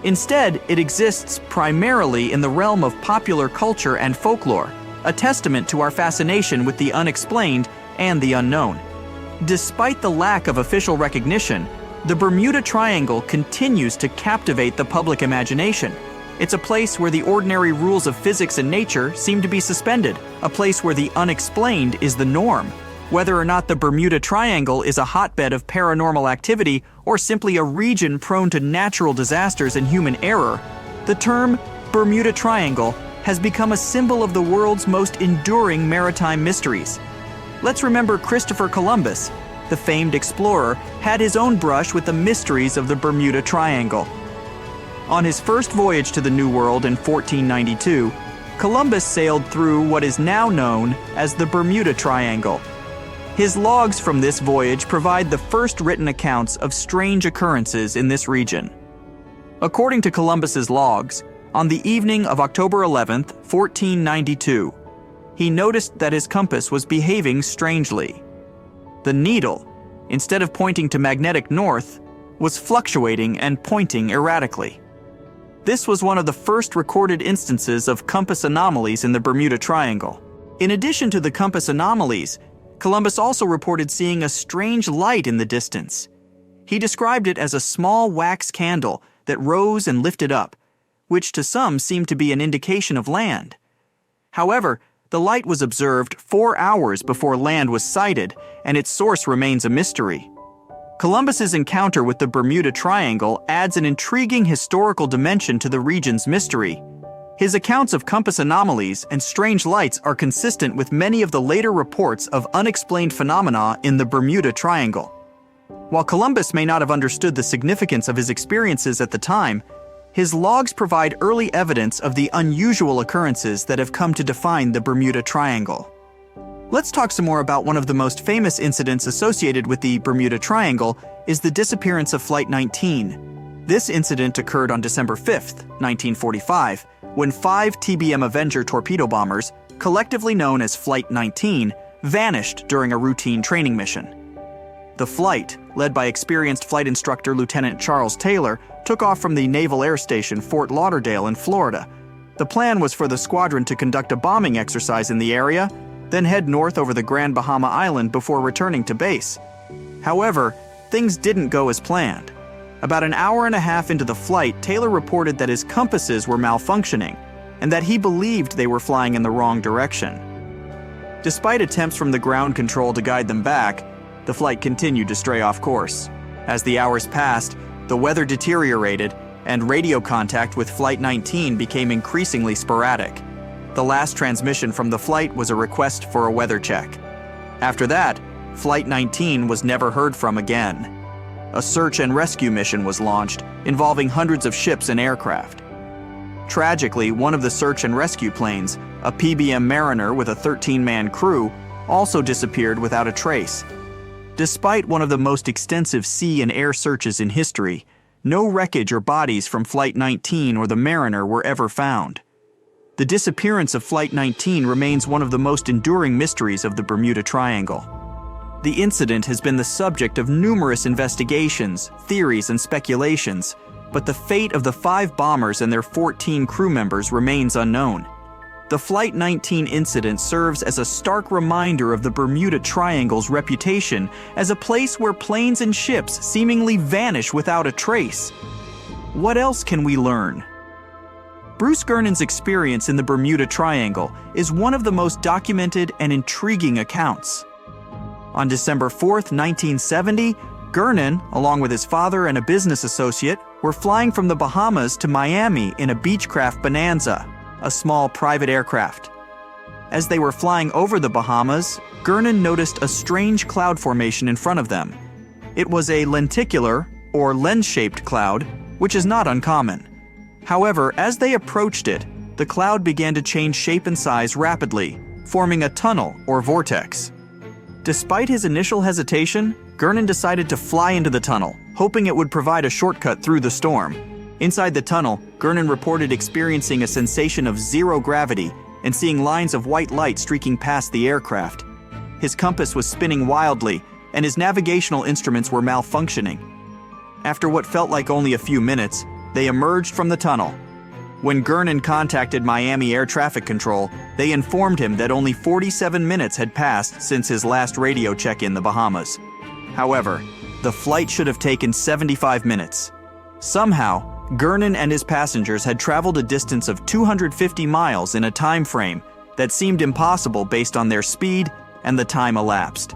Instead, it exists primarily in the realm of popular culture and folklore, a testament to our fascination with the unexplained and the unknown. Despite the lack of official recognition, the Bermuda Triangle continues to captivate the public imagination. It's a place where the ordinary rules of physics and nature seem to be suspended, a place where the unexplained is the norm. Whether or not the Bermuda Triangle is a hotbed of paranormal activity or simply a region prone to natural disasters and human error, the term Bermuda Triangle has become a symbol of the world's most enduring maritime mysteries. Let's remember Christopher Columbus, the famed explorer, had his own brush with the mysteries of the Bermuda Triangle. On his first voyage to the New World in 1492, Columbus sailed through what is now known as the Bermuda Triangle. His logs from this voyage provide the first written accounts of strange occurrences in this region. According to Columbus's logs, on the evening of October 11th, 1492, he noticed that his compass was behaving strangely. The needle, instead of pointing to magnetic north, was fluctuating and pointing erratically. This was one of the first recorded instances of compass anomalies in the Bermuda Triangle. In addition to the compass anomalies, Columbus also reported seeing a strange light in the distance. He described it as a small wax candle that rose and lifted up, which to some seemed to be an indication of land. However, the light was observed 4 hours before land was sighted, and its source remains a mystery. Columbus's encounter with the Bermuda Triangle adds an intriguing historical dimension to the region's mystery. His accounts of compass anomalies and strange lights are consistent with many of the later reports of unexplained phenomena in the Bermuda Triangle. While Columbus may not have understood the significance of his experiences at the time, his logs provide early evidence of the unusual occurrences that have come to define the Bermuda Triangle. Let's talk some more about one of the most famous incidents associated with the Bermuda Triangle is the disappearance of Flight 19. This incident occurred on December 5, 1945, when 5 TBM Avenger torpedo bombers, collectively known as Flight 19, vanished during a routine training mission. The flight, led by experienced flight instructor Lieutenant Charles Taylor, took off from the Naval Air Station Fort Lauderdale in Florida. The plan was for the squadron to conduct a bombing exercise in the area, then head north over the Grand Bahama Island before returning to base. However, things didn't go as planned. About an hour and a half into the flight, Taylor reported that his compasses were malfunctioning and that he believed they were flying in the wrong direction. Despite attempts from the ground control to guide them back, the flight continued to stray off course. As the hours passed, the weather deteriorated and radio contact with Flight 19 became increasingly sporadic. The last transmission from the flight was a request for a weather check. After that, Flight 19 was never heard from again. A search and rescue mission was launched, involving hundreds of ships and aircraft. Tragically, one of the search and rescue planes, a PBM Mariner with a 13-man crew, also disappeared without a trace. Despite one of the most extensive sea and air searches in history, no wreckage or bodies from Flight 19 or the Mariner were ever found. The disappearance of Flight 19 remains one of the most enduring mysteries of the Bermuda Triangle. The incident has been the subject of numerous investigations, theories, and speculations, but the fate of the 5 bombers and their 14 crew members remains unknown. The Flight 19 incident serves as a stark reminder of the Bermuda Triangle's reputation as a place where planes and ships seemingly vanish without a trace. What else can we learn? Bruce Gernon's experience in the Bermuda Triangle is one of the most documented and intriguing accounts. On December 4, 1970, Gernon, along with his father and a business associate, were flying from the Bahamas to Miami in a Beechcraft Bonanza, a small private aircraft. As they were flying over the Bahamas, Gernon noticed a strange cloud formation in front of them. It was a lenticular, or lens-shaped cloud, which is not uncommon. However, as they approached it, the cloud began to change shape and size rapidly, forming a tunnel or vortex. Despite his initial hesitation, Gernon decided to fly into the tunnel, hoping it would provide a shortcut through the storm. Inside the tunnel, Gernon reported experiencing a sensation of zero gravity and seeing lines of white light streaking past the aircraft. His compass was spinning wildly, and his navigational instruments were malfunctioning. After what felt like only a few minutes, they emerged from the tunnel. When Gernon contacted Miami Air Traffic Control, they informed him that only 47 minutes had passed since his last radio check in the Bahamas. However, the flight should have taken 75 minutes. Somehow, Gernon and his passengers had traveled a distance of 250 miles in a time frame that seemed impossible based on their speed and the time elapsed.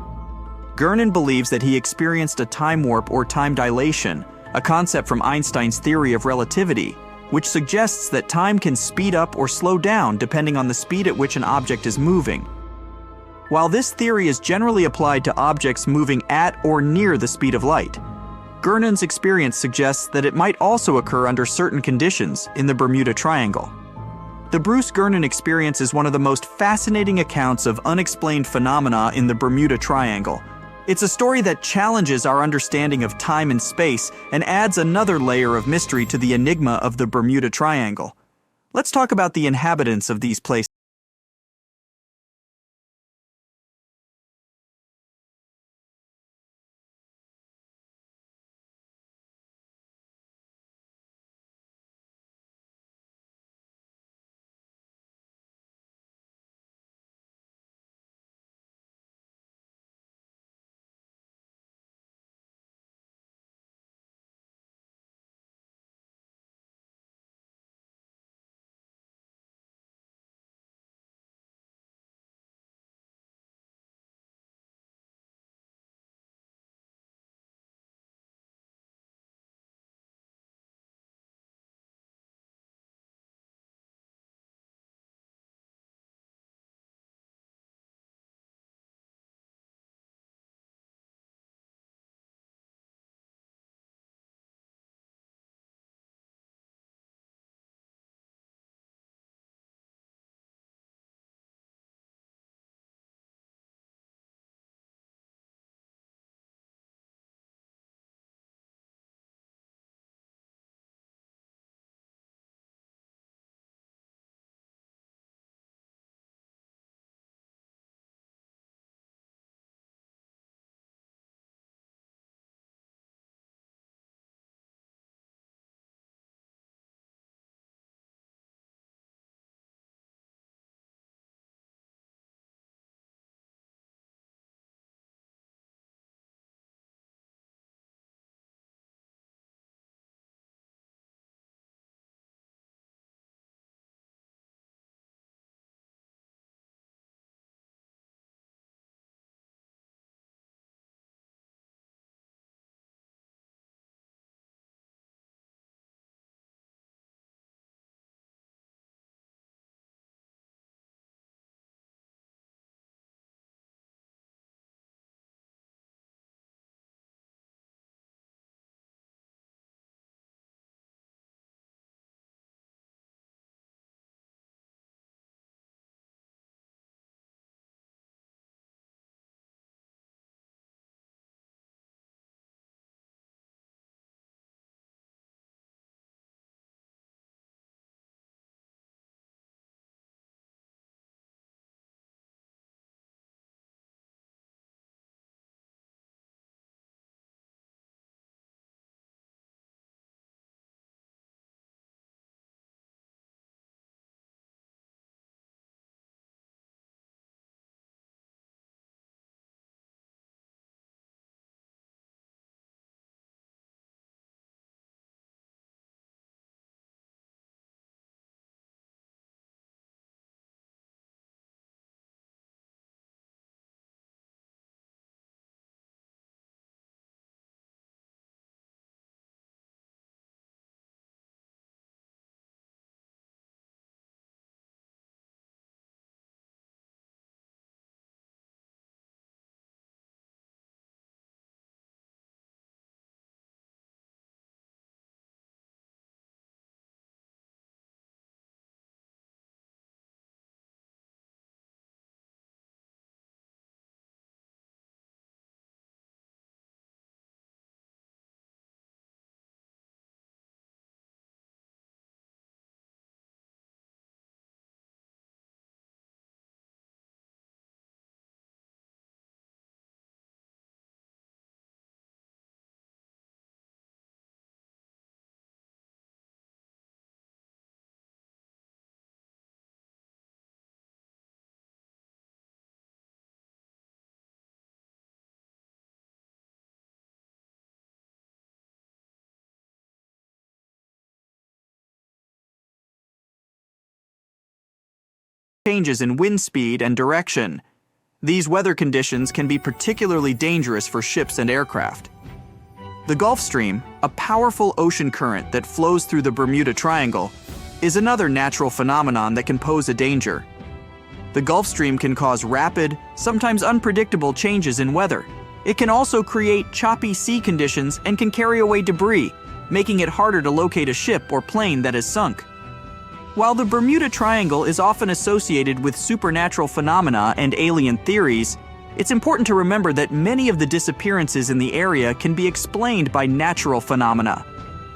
Gernon believes that he experienced a time warp or time dilation, a concept from Einstein's theory of relativity, which suggests that time can speed up or slow down depending on the speed at which an object is moving. While this theory is generally applied to objects moving at or near the speed of light, Gernon's experience suggests that it might also occur under certain conditions in the Bermuda Triangle. The Bruce Gernon experience is one of the most fascinating accounts of unexplained phenomena in the Bermuda Triangle. It's a story that challenges our understanding of time and space and adds another layer of mystery to the enigma of the Bermuda Triangle. Let's talk about the inhabitants of these places. changes in wind speed and direction. These weather conditions can be particularly dangerous for ships and aircraft. The Gulf Stream, a powerful ocean current that flows through the Bermuda Triangle, is another natural phenomenon that can pose a danger. The Gulf Stream can cause rapid, sometimes unpredictable changes in weather. It can also create choppy sea conditions and can carry away debris, making it harder to locate a ship or plane that has sunk. While the Bermuda Triangle is often associated with supernatural phenomena and alien theories, it's important to remember that many of the disappearances in the area can be explained by natural phenomena.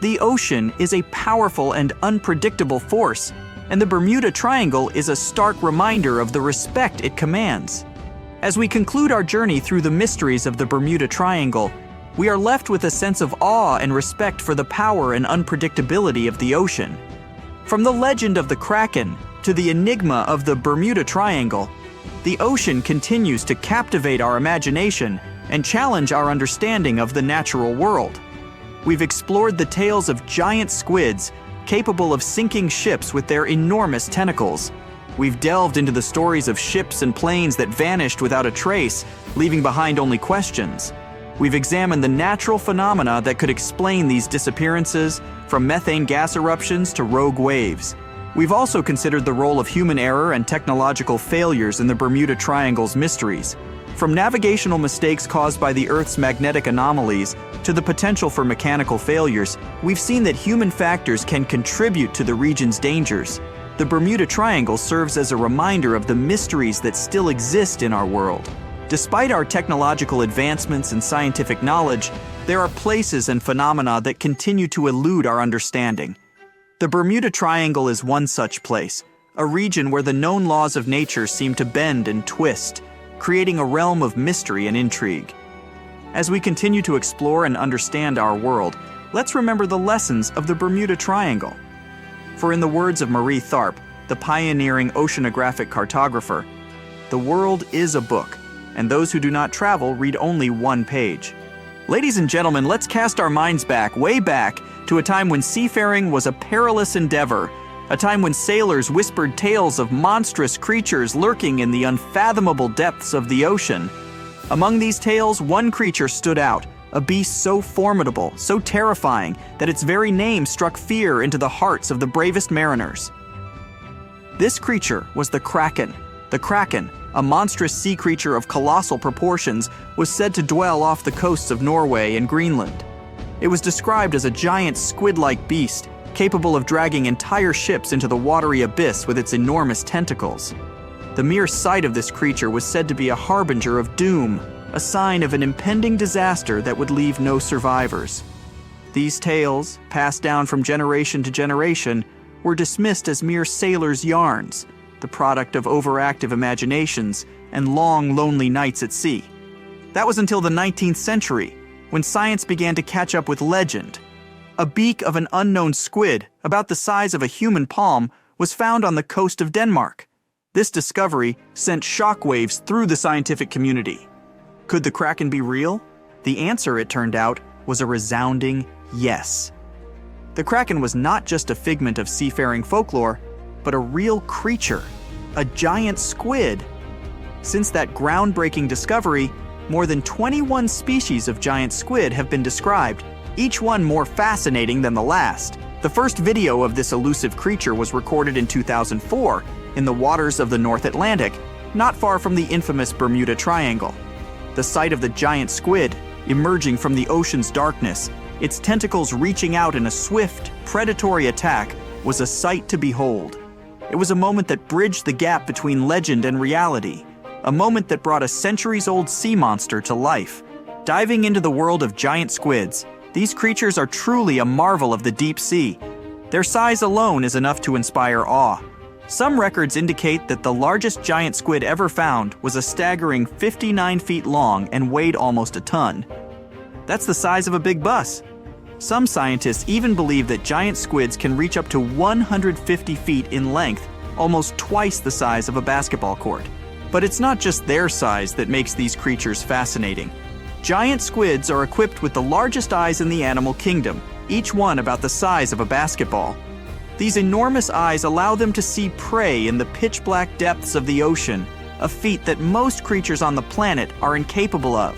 The ocean is a powerful and unpredictable force, and the Bermuda Triangle is a stark reminder of the respect it commands. As we conclude our journey through the mysteries of the Bermuda Triangle, we are left with a sense of awe and respect for the power and unpredictability of the ocean. From the legend of the Kraken to the enigma of the Bermuda Triangle, the ocean continues to captivate our imagination and challenge our understanding of the natural world. We've explored the tales of giant squids capable of sinking ships with their enormous tentacles. We've delved into the stories of ships and planes that vanished without a trace, leaving behind only questions. We've examined the natural phenomena that could explain these disappearances, from methane gas eruptions to rogue waves. We've also considered the role of human error and technological failures in the Bermuda Triangle's mysteries. From navigational mistakes caused by the Earth's magnetic anomalies to the potential for mechanical failures, we've seen that human factors can contribute to the region's dangers. The Bermuda Triangle serves as a reminder of the mysteries that still exist in our world. Despite our technological advancements and scientific knowledge, there are places and phenomena that continue to elude our understanding. The Bermuda Triangle is one such place, a region where the known laws of nature seem to bend and twist, creating a realm of mystery and intrigue. As we continue to explore and understand our world, let's remember the lessons of the Bermuda Triangle. For in the words of Marie Tharp, the pioneering oceanographic cartographer, "The world is a book, and those who do not travel read only one page." Ladies and gentlemen, let's cast our minds back, way back, to a time when seafaring was a perilous endeavor, a time when sailors whispered tales of monstrous creatures lurking in the unfathomable depths of the ocean. Among these tales, one creature stood out, a beast so formidable, so terrifying, that its very name struck fear into the hearts of the bravest mariners. This creature was the Kraken. The Kraken, a monstrous sea creature of colossal proportions, was said to dwell off the coasts of Norway and Greenland. It was described as a giant squid-like beast, capable of dragging entire ships into the watery abyss with its enormous tentacles. The mere sight of this creature was said to be a harbinger of doom, a sign of an impending disaster that would leave no survivors. These tales, passed down from generation to generation, were dismissed as mere sailors' yarns, the product of overactive imaginations and long, lonely nights at sea. That was until the 19th century, when science began to catch up with legend. A beak of an unknown squid, about the size of a human palm, was found on the coast of Denmark. This discovery sent shockwaves through the scientific community. Could the Kraken be real? The answer, it turned out, was a resounding yes. The Kraken was not just a figment of seafaring folklore, but a real creature, a giant squid. Since that groundbreaking discovery, more than 21 species of giant squid have been described, each one more fascinating than the last. The first video of this elusive creature was recorded in 2004 in the waters of the North Atlantic, not far from the infamous Bermuda Triangle. The sight of the giant squid emerging from the ocean's darkness, its tentacles reaching out in a swift, predatory attack, was a sight to behold. It was a moment that bridged the gap between legend and reality, a moment that brought a centuries-old sea monster to life. Diving into the world of giant squids, these creatures are truly a marvel of the deep sea. Their size alone is enough to inspire awe. Some records indicate that the largest giant squid ever found was a staggering 59 feet long and weighed almost a ton. That's the size of a big bus. Some scientists even believe that giant squids can reach up to 150 feet in length, almost twice the size of a basketball court. But it's not just their size that makes these creatures fascinating. Giant squids are equipped with the largest eyes in the animal kingdom, each one about the size of a basketball. These enormous eyes allow them to see prey in the pitch-black depths of the ocean, a feat that most creatures on the planet are incapable of.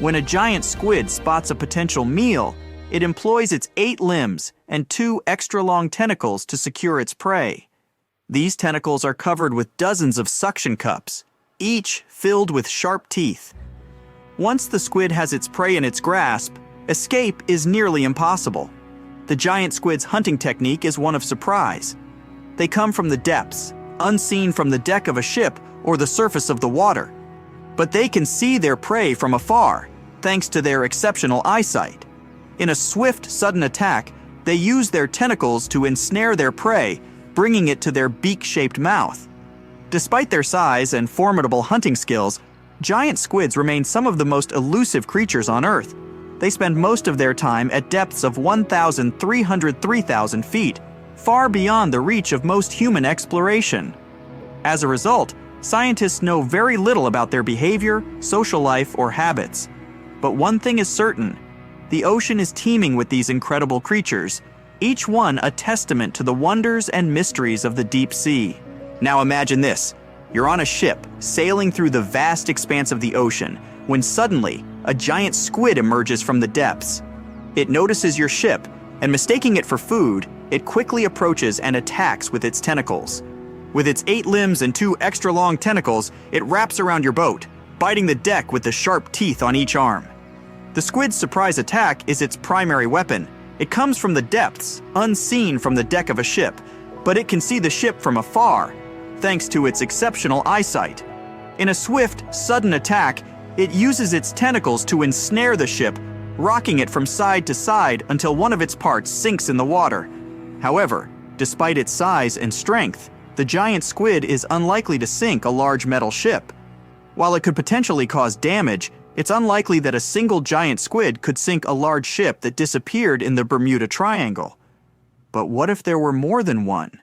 When a giant squid spots a potential meal, it employs its 8 limbs and 2 extra-long tentacles to secure its prey. These tentacles are covered with dozens of suction cups, each filled with sharp teeth. Once the squid has its prey in its grasp, escape is nearly impossible. The giant squid's hunting technique is one of surprise. They come from the depths, unseen from the deck of a ship or the surface of the water. But they can see their prey from afar, thanks to their exceptional eyesight. In a swift, sudden attack, they use their tentacles to ensnare their prey, bringing it to their beak-shaped mouth. Despite their size and formidable hunting skills, giant squids remain some of the most elusive creatures on Earth. They spend most of their time at depths of 1,303,000 feet, far beyond the reach of most human exploration. As a result, scientists know very little about their behavior, social life, or habits. But one thing is certain: the ocean is teeming with these incredible creatures, each one a testament to the wonders and mysteries of the deep sea. Now imagine this. You're on a ship, sailing through the vast expanse of the ocean, when suddenly, a giant squid emerges from the depths. It notices your ship, and mistaking it for food, it quickly approaches and attacks with its tentacles. With its 8 limbs and 2 extra-long tentacles, it wraps around your boat, biting the deck with the sharp teeth on each arm. The squid's surprise attack is its primary weapon. It comes from the depths, unseen from the deck of a ship, but it can see the ship from afar, thanks to its exceptional eyesight. In a swift, sudden attack, it uses its tentacles to ensnare the ship, rocking it from side to side until one of its parts sinks in the water. However, despite its size and strength, the giant squid is unlikely to sink a large metal ship. While it could potentially cause damage, it's unlikely that a single giant squid could sink a large ship that disappeared in the Bermuda Triangle. But what if there were more than one?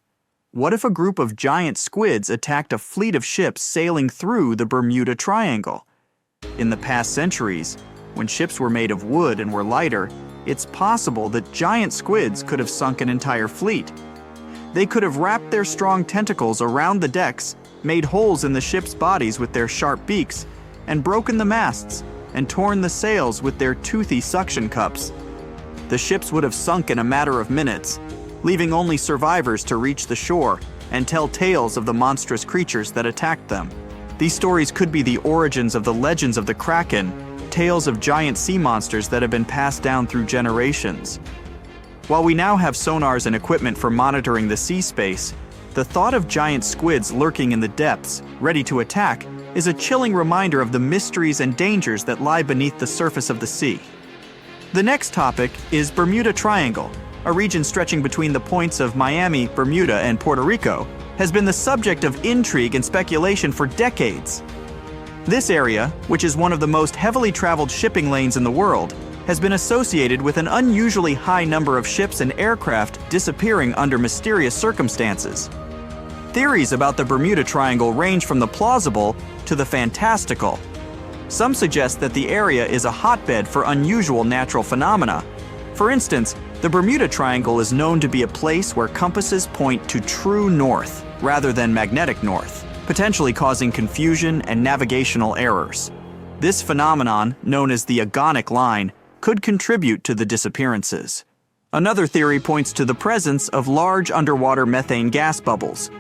What if a group of giant squids attacked a fleet of ships sailing through the Bermuda Triangle? In the past centuries, when ships were made of wood and were lighter, it's possible that giant squids could have sunk an entire fleet. They could have wrapped their strong tentacles around the decks, made holes in the ship's bodies with their sharp beaks, and broken the masts and torn the sails with their toothy suction cups. The ships would have sunk in a matter of minutes, leaving only survivors to reach the shore and tell tales of the monstrous creatures that attacked them. These stories could be the origins of the legends of the Kraken, tales of giant sea monsters that have been passed down through generations. While we now have sonars and equipment for monitoring the sea space, the thought of giant squids lurking in the depths, ready to attack, is a chilling reminder of the mysteries and dangers that lie beneath the surface of the sea. The next topic is Bermuda Triangle, a region stretching between the points of Miami, Bermuda, and Puerto Rico, has been the subject of intrigue and speculation for decades. This area, which is one of the most heavily traveled shipping lanes in the world, has been associated with an unusually high number of ships and aircraft disappearing under mysterious circumstances. Theories about the Bermuda Triangle range from the plausible to the fantastical. Some suggest that the area is a hotbed for unusual natural phenomena. For instance, the Bermuda Triangle is known to be a place where compasses point to true north rather than magnetic north, potentially causing confusion and navigational errors. This phenomenon, known as the agonic line, could contribute to the disappearances. Another theory points to the presence of large underwater methane gas bubbles.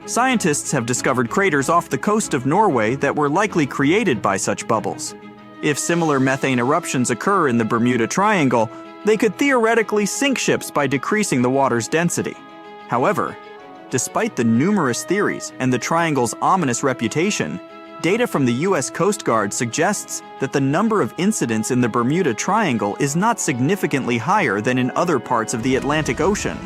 Scientists have discovered craters off the coast of Norway that were likely created by such bubbles. If similar methane eruptions occur in the Bermuda Triangle, they could theoretically sink ships by decreasing the water's density. However, despite the numerous theories and the triangle's ominous reputation, data from the U.S. Coast Guard suggests that the number of incidents in the Bermuda Triangle is not significantly higher than in other parts of the Atlantic Ocean.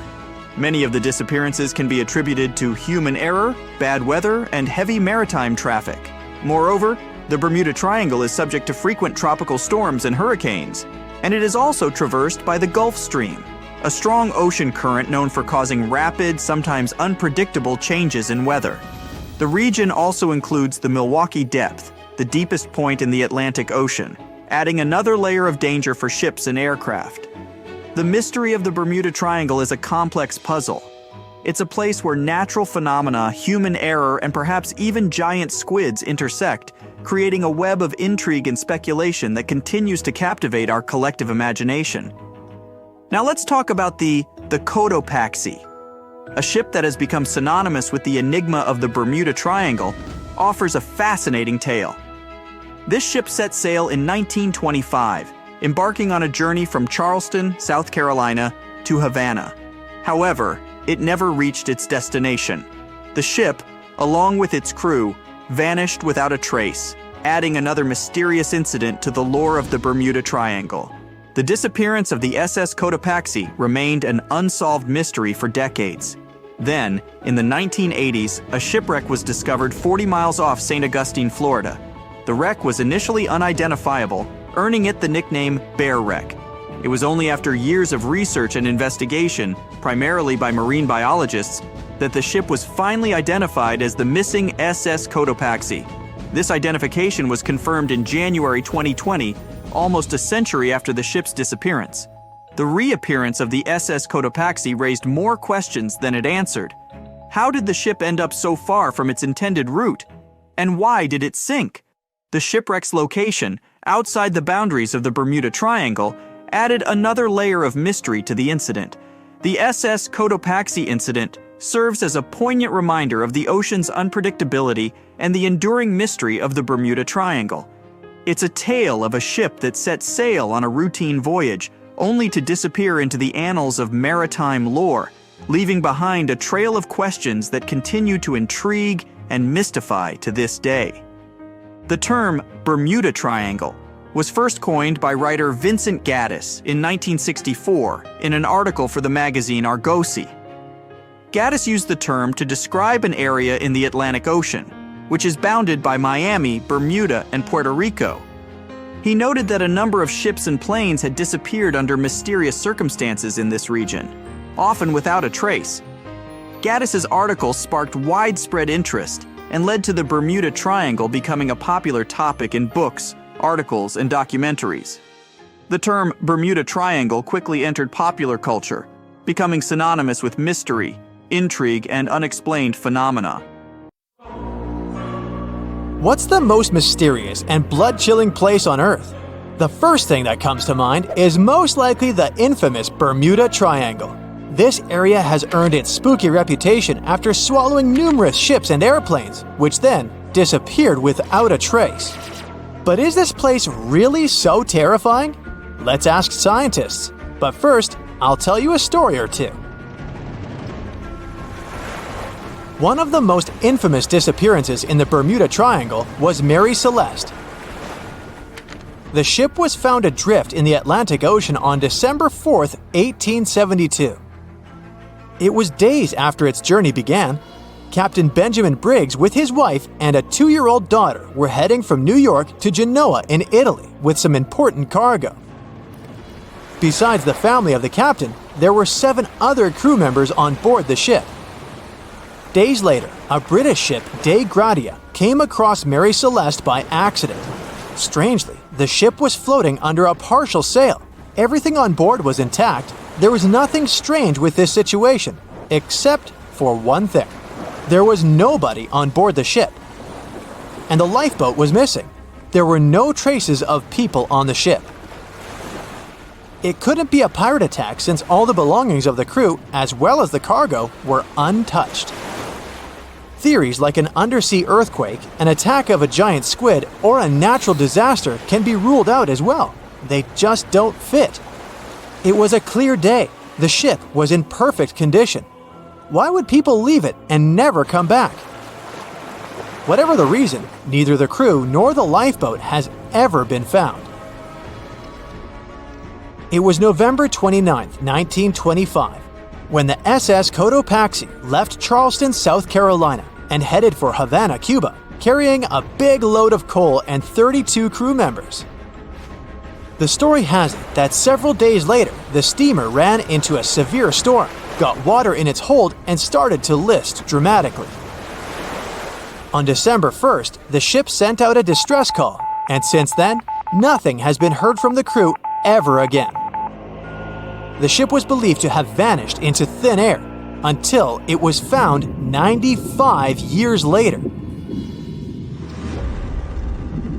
Many of the disappearances can be attributed to human error, bad weather, and heavy maritime traffic. Moreover, the Bermuda Triangle is subject to frequent tropical storms and hurricanes, and it is also traversed by the Gulf Stream, a strong ocean current known for causing rapid, sometimes unpredictable changes in weather. The region also includes the Milwaukee Depth, the deepest point in the Atlantic Ocean, adding another layer of danger for ships and aircraft. The mystery of the Bermuda Triangle is a complex puzzle. It's a place where natural phenomena, human error, and perhaps even giant squids intersect, creating a web of intrigue and speculation that continues to captivate our collective imagination. Now let's talk about the Cotopaxi. A ship that has become synonymous with the enigma of the Bermuda Triangle offers a fascinating tale. This ship set sail in 1925, embarking on a journey from Charleston, South Carolina, to Havana. However, it never reached its destination. The ship, along with its crew, vanished without a trace, adding another mysterious incident to the lore of the Bermuda Triangle. The disappearance of the SS Cotopaxi remained an unsolved mystery for decades. Then, in the 1980s, a shipwreck was discovered 40 miles off St. Augustine, Florida. The wreck was initially unidentifiable, earning it the nickname Bear Wreck. It was only after years of research and investigation, primarily by marine biologists, that the ship was finally identified as the missing SS Cotopaxi. This identification was confirmed in January 2020, almost a century after the ship's disappearance. The reappearance of the SS Cotopaxi raised more questions than it answered. How did the ship end up so far from its intended route? And why did it sink? The shipwreck's location, outside the boundaries of the Bermuda Triangle, added another layer of mystery to the incident. The SS Cotopaxi incident serves as a poignant reminder of the ocean's unpredictability and the enduring mystery of the Bermuda Triangle. It's a tale of a ship that set sail on a routine voyage, only to disappear into the annals of maritime lore, leaving behind a trail of questions that continue to intrigue and mystify to this day. The term Bermuda Triangle was first coined by writer Vincent Gaddis in 1964 in an article for the magazine Argosy. Gaddis used the term to describe an area in the Atlantic Ocean, which is bounded by Miami, Bermuda, and Puerto Rico. He noted that a number of ships and planes had disappeared under mysterious circumstances in this region, often without a trace. Gaddis's article sparked widespread interest and led to the Bermuda Triangle becoming a popular topic in books, articles, and documentaries. The term Bermuda Triangle quickly entered popular culture, becoming synonymous with mystery, intrigue, and unexplained phenomena. What's the most mysterious and blood-chilling place on Earth? The first thing that comes to mind is most likely the infamous Bermuda Triangle. This area has earned its spooky reputation after swallowing numerous ships and airplanes, which then disappeared without a trace. But is this place really so terrifying? Let's ask scientists. But first, I'll tell you a story or two. One of the most infamous disappearances in the Bermuda Triangle was Mary Celeste. The ship was found adrift in the Atlantic Ocean on December 4, 1872. It was days after its journey began. Captain Benjamin Briggs with his wife and a 2-year-old daughter were heading from New York to Genoa in Italy with some important cargo. Besides the family of the captain, there were 7 other crew members on board the ship. Days later, a British ship, Dei Gratia, came across Mary Celeste by accident. Strangely, the ship was floating under a partial sail. Everything on board was intact. There was nothing strange with this situation, except for one thing. There was nobody on board the ship, and the lifeboat was missing. There were no traces of people on the ship. It couldn't be a pirate attack since all the belongings of the crew, as well as the cargo, were untouched. Theories like an undersea earthquake, an attack of a giant squid, or a natural disaster can be ruled out as well. They just don't fit. It was a clear day. The ship was in perfect condition. Why would people leave it and never come back? Whatever the reason, neither the crew nor the lifeboat has ever been found. It was November 29, 1925, when the SS Cotopaxi left Charleston, South Carolina, and headed for Havana, Cuba, carrying a big load of coal and 32 crew members. The story has it that several days later, the steamer ran into a severe storm, got water in its hold, and started to list dramatically. On December 1st, the ship sent out a distress call, and since then, nothing has been heard from the crew ever again. The ship was believed to have vanished into thin air, until it was found 95 years later.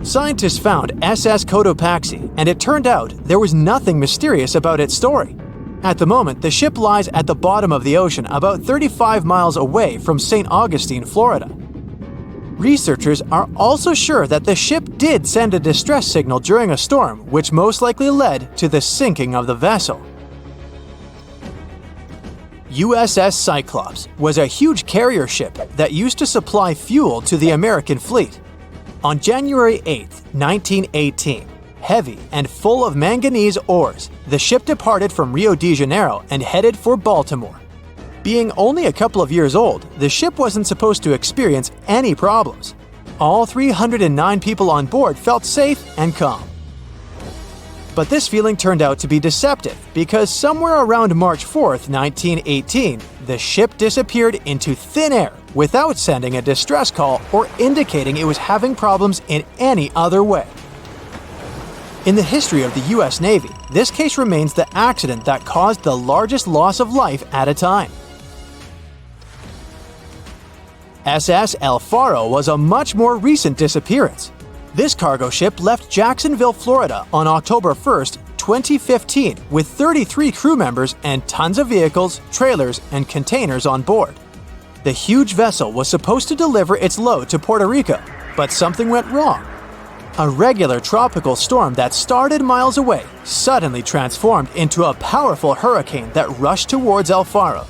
Scientists found SS Cotopaxi, and it turned out there was nothing mysterious about its story. At the moment, the ship lies at the bottom of the ocean about 35 miles away from St. Augustine, Florida. Researchers are also sure that the ship did send a distress signal during a storm, which most likely led to the sinking of the vessel. USS Cyclops was a huge carrier ship that used to supply fuel to the American fleet. On January 8, 1918, heavy and full of manganese ores, the ship departed from Rio de Janeiro and headed for Baltimore. Being only a couple of years old, the ship wasn't supposed to experience any problems. All 309 people on board felt safe and calm. But this feeling turned out to be deceptive because somewhere around March 4, 1918, the ship disappeared into thin air without sending a distress call or indicating it was having problems in any other way. In the history of the US Navy, this case remains the accident that caused the largest loss of life at a time. SS El Faro was a much more recent disappearance. This cargo ship left Jacksonville, Florida on October 1, 2015 with 33 crew members and tons of vehicles, trailers, and containers on board. The huge vessel was supposed to deliver its load to Puerto Rico, but something went wrong. A regular tropical storm that started miles away suddenly transformed into a powerful hurricane that rushed towards El Faro.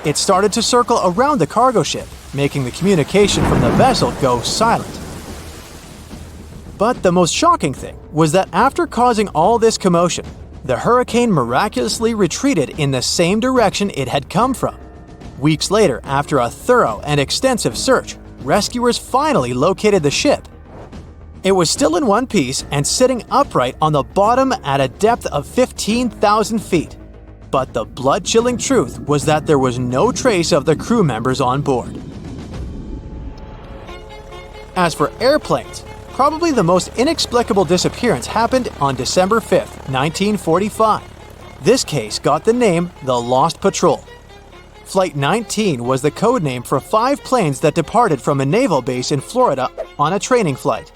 It started to circle around the cargo ship, making the communication from the vessel go silent. But the most shocking thing was that after causing all this commotion, the hurricane miraculously retreated in the same direction it had come from. Weeks later, after a thorough and extensive search, rescuers finally located the ship. It was still in one piece and sitting upright on the bottom at a depth of 15,000 feet. But the blood-chilling truth was that there was no trace of the crew members on board. As for airplanes, probably the most inexplicable disappearance happened on December 5, 1945. This case got the name the Lost Patrol. Flight 19 was the code name for 5 planes that departed from a naval base in Florida on a training flight.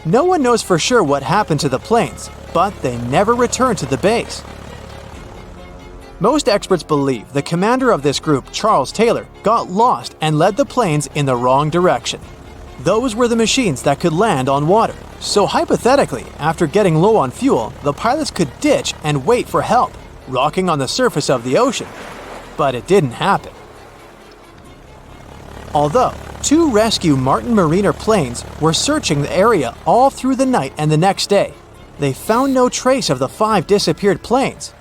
No one knows for sure what happened to the planes, but they never returned to the base. Most experts believe the commander of this group, Charles Taylor, got lost and led the planes in the wrong direction. Those were the machines that could land on water, so hypothetically, after getting low on fuel, the pilots could ditch and wait for help, rocking on the surface of the ocean. But it didn't happen. Although 2 rescue Martin Mariner planes were searching the area all through the night and the next day, they found no trace of the 5 disappeared planes.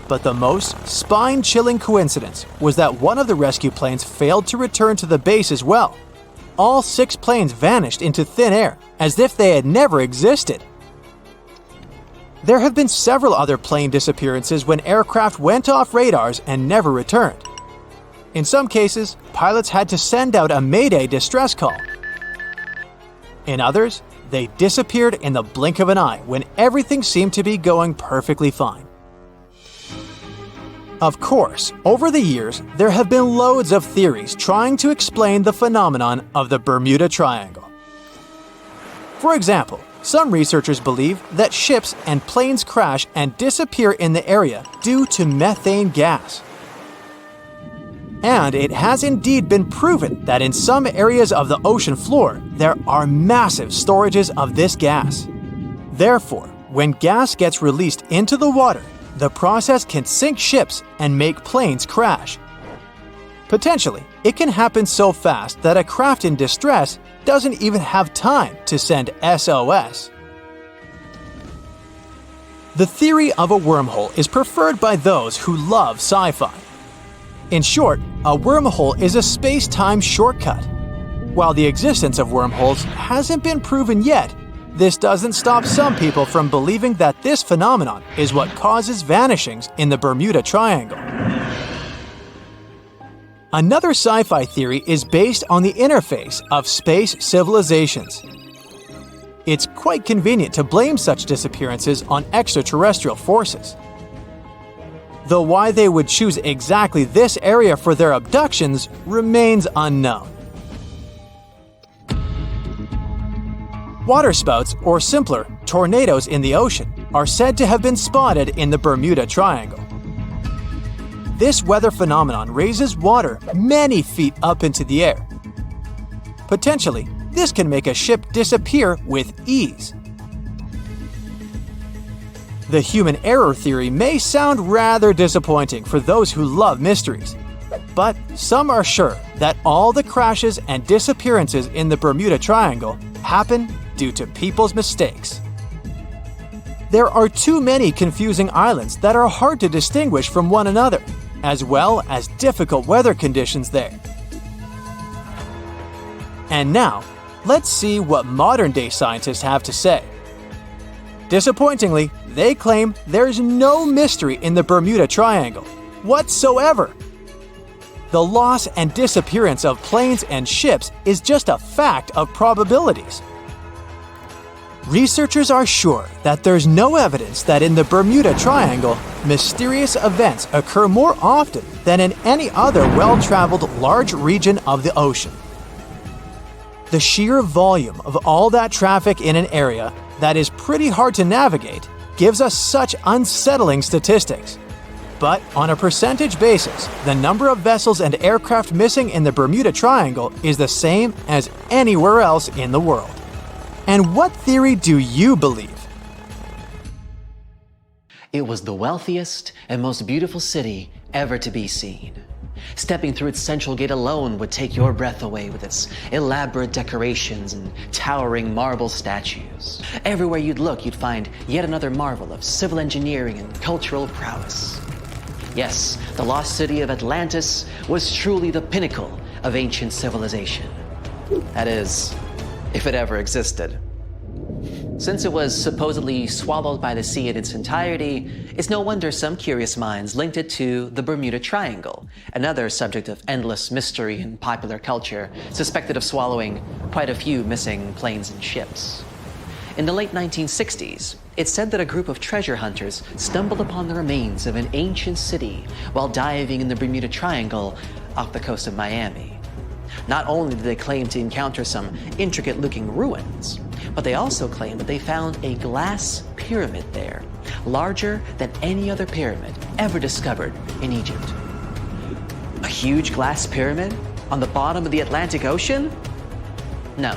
But the most spine-chilling coincidence was that one of the rescue planes failed to return to the base as well. All 6 planes vanished into thin air, as if they had never existed. There have been several other plane disappearances when aircraft went off radars and never returned. In some cases, pilots had to send out a Mayday distress call. In others, they disappeared in the blink of an eye when everything seemed to be going perfectly fine. Of course, over the years, there have been loads of theories trying to explain the phenomenon of the Bermuda Triangle. For example, some researchers believe that ships and planes crash and disappear in the area due to methane gas. And it has indeed been proven that in some areas of the ocean floor, there are massive storages of this gas. Therefore, when gas gets released into the water, the process can sink ships and make planes crash. Potentially, it can happen so fast that a craft in distress doesn't even have time to send SOS. The theory of a wormhole is preferred by those who love sci-fi. In short, a wormhole is a space-time shortcut. While the existence of wormholes hasn't been proven yet, this doesn't stop some people from believing that this phenomenon is what causes vanishings in the Bermuda Triangle. Another sci-fi theory is based on the interface of space civilizations. It's quite convenient to blame such disappearances on extraterrestrial forces. though why they would choose exactly this area for their abductions remains unknown. Waterspouts, or simpler, tornadoes in the ocean, are said to have been spotted in the Bermuda Triangle. This weather phenomenon raises water many feet up into the air. Potentially, this can make a ship disappear with ease. The human error theory may sound rather disappointing for those who love mysteries, but some are sure that all the crashes and disappearances in the Bermuda Triangle happen due to people's mistakes. There are too many confusing islands that are hard to distinguish from one another, as well as difficult weather conditions there. And now, let's see what modern-day scientists have to say. Disappointingly, they claim there's no mystery in the Bermuda Triangle whatsoever. The loss and disappearance of planes and ships is just a fact of probabilities. Researchers are sure that there's no evidence that in the Bermuda Triangle, mysterious events occur more often than in any other well-traveled large region of the ocean. The sheer volume of all that traffic in an area that is pretty hard to navigate gives us such unsettling statistics. But on a percentage basis, the number of vessels and aircraft missing in the Bermuda Triangle is the same as anywhere else in the world. And what theory do you believe? It was the wealthiest and most beautiful city ever to be seen. Stepping through its central gate alone would take your breath away with its elaborate decorations and towering marble statues. Everywhere you'd look, you'd find yet another marvel of civil engineering and cultural prowess. Yes, the lost city of Atlantis was truly the pinnacle of ancient civilization. That is, if it ever existed. Since it was supposedly swallowed by the sea in its entirety, it's no wonder some curious minds linked it to the Bermuda Triangle, another subject of endless mystery in popular culture, suspected of swallowing quite a few missing planes and ships. In the late 1960s, it's said that a group of treasure hunters stumbled upon the remains of an ancient city while diving in the Bermuda Triangle off the coast of Miami. Not only did they claim to encounter some intricate-looking ruins, but they also claimed that they found a glass pyramid there, larger than any other pyramid ever discovered in Egypt. A huge glass pyramid on the bottom of the Atlantic Ocean? No,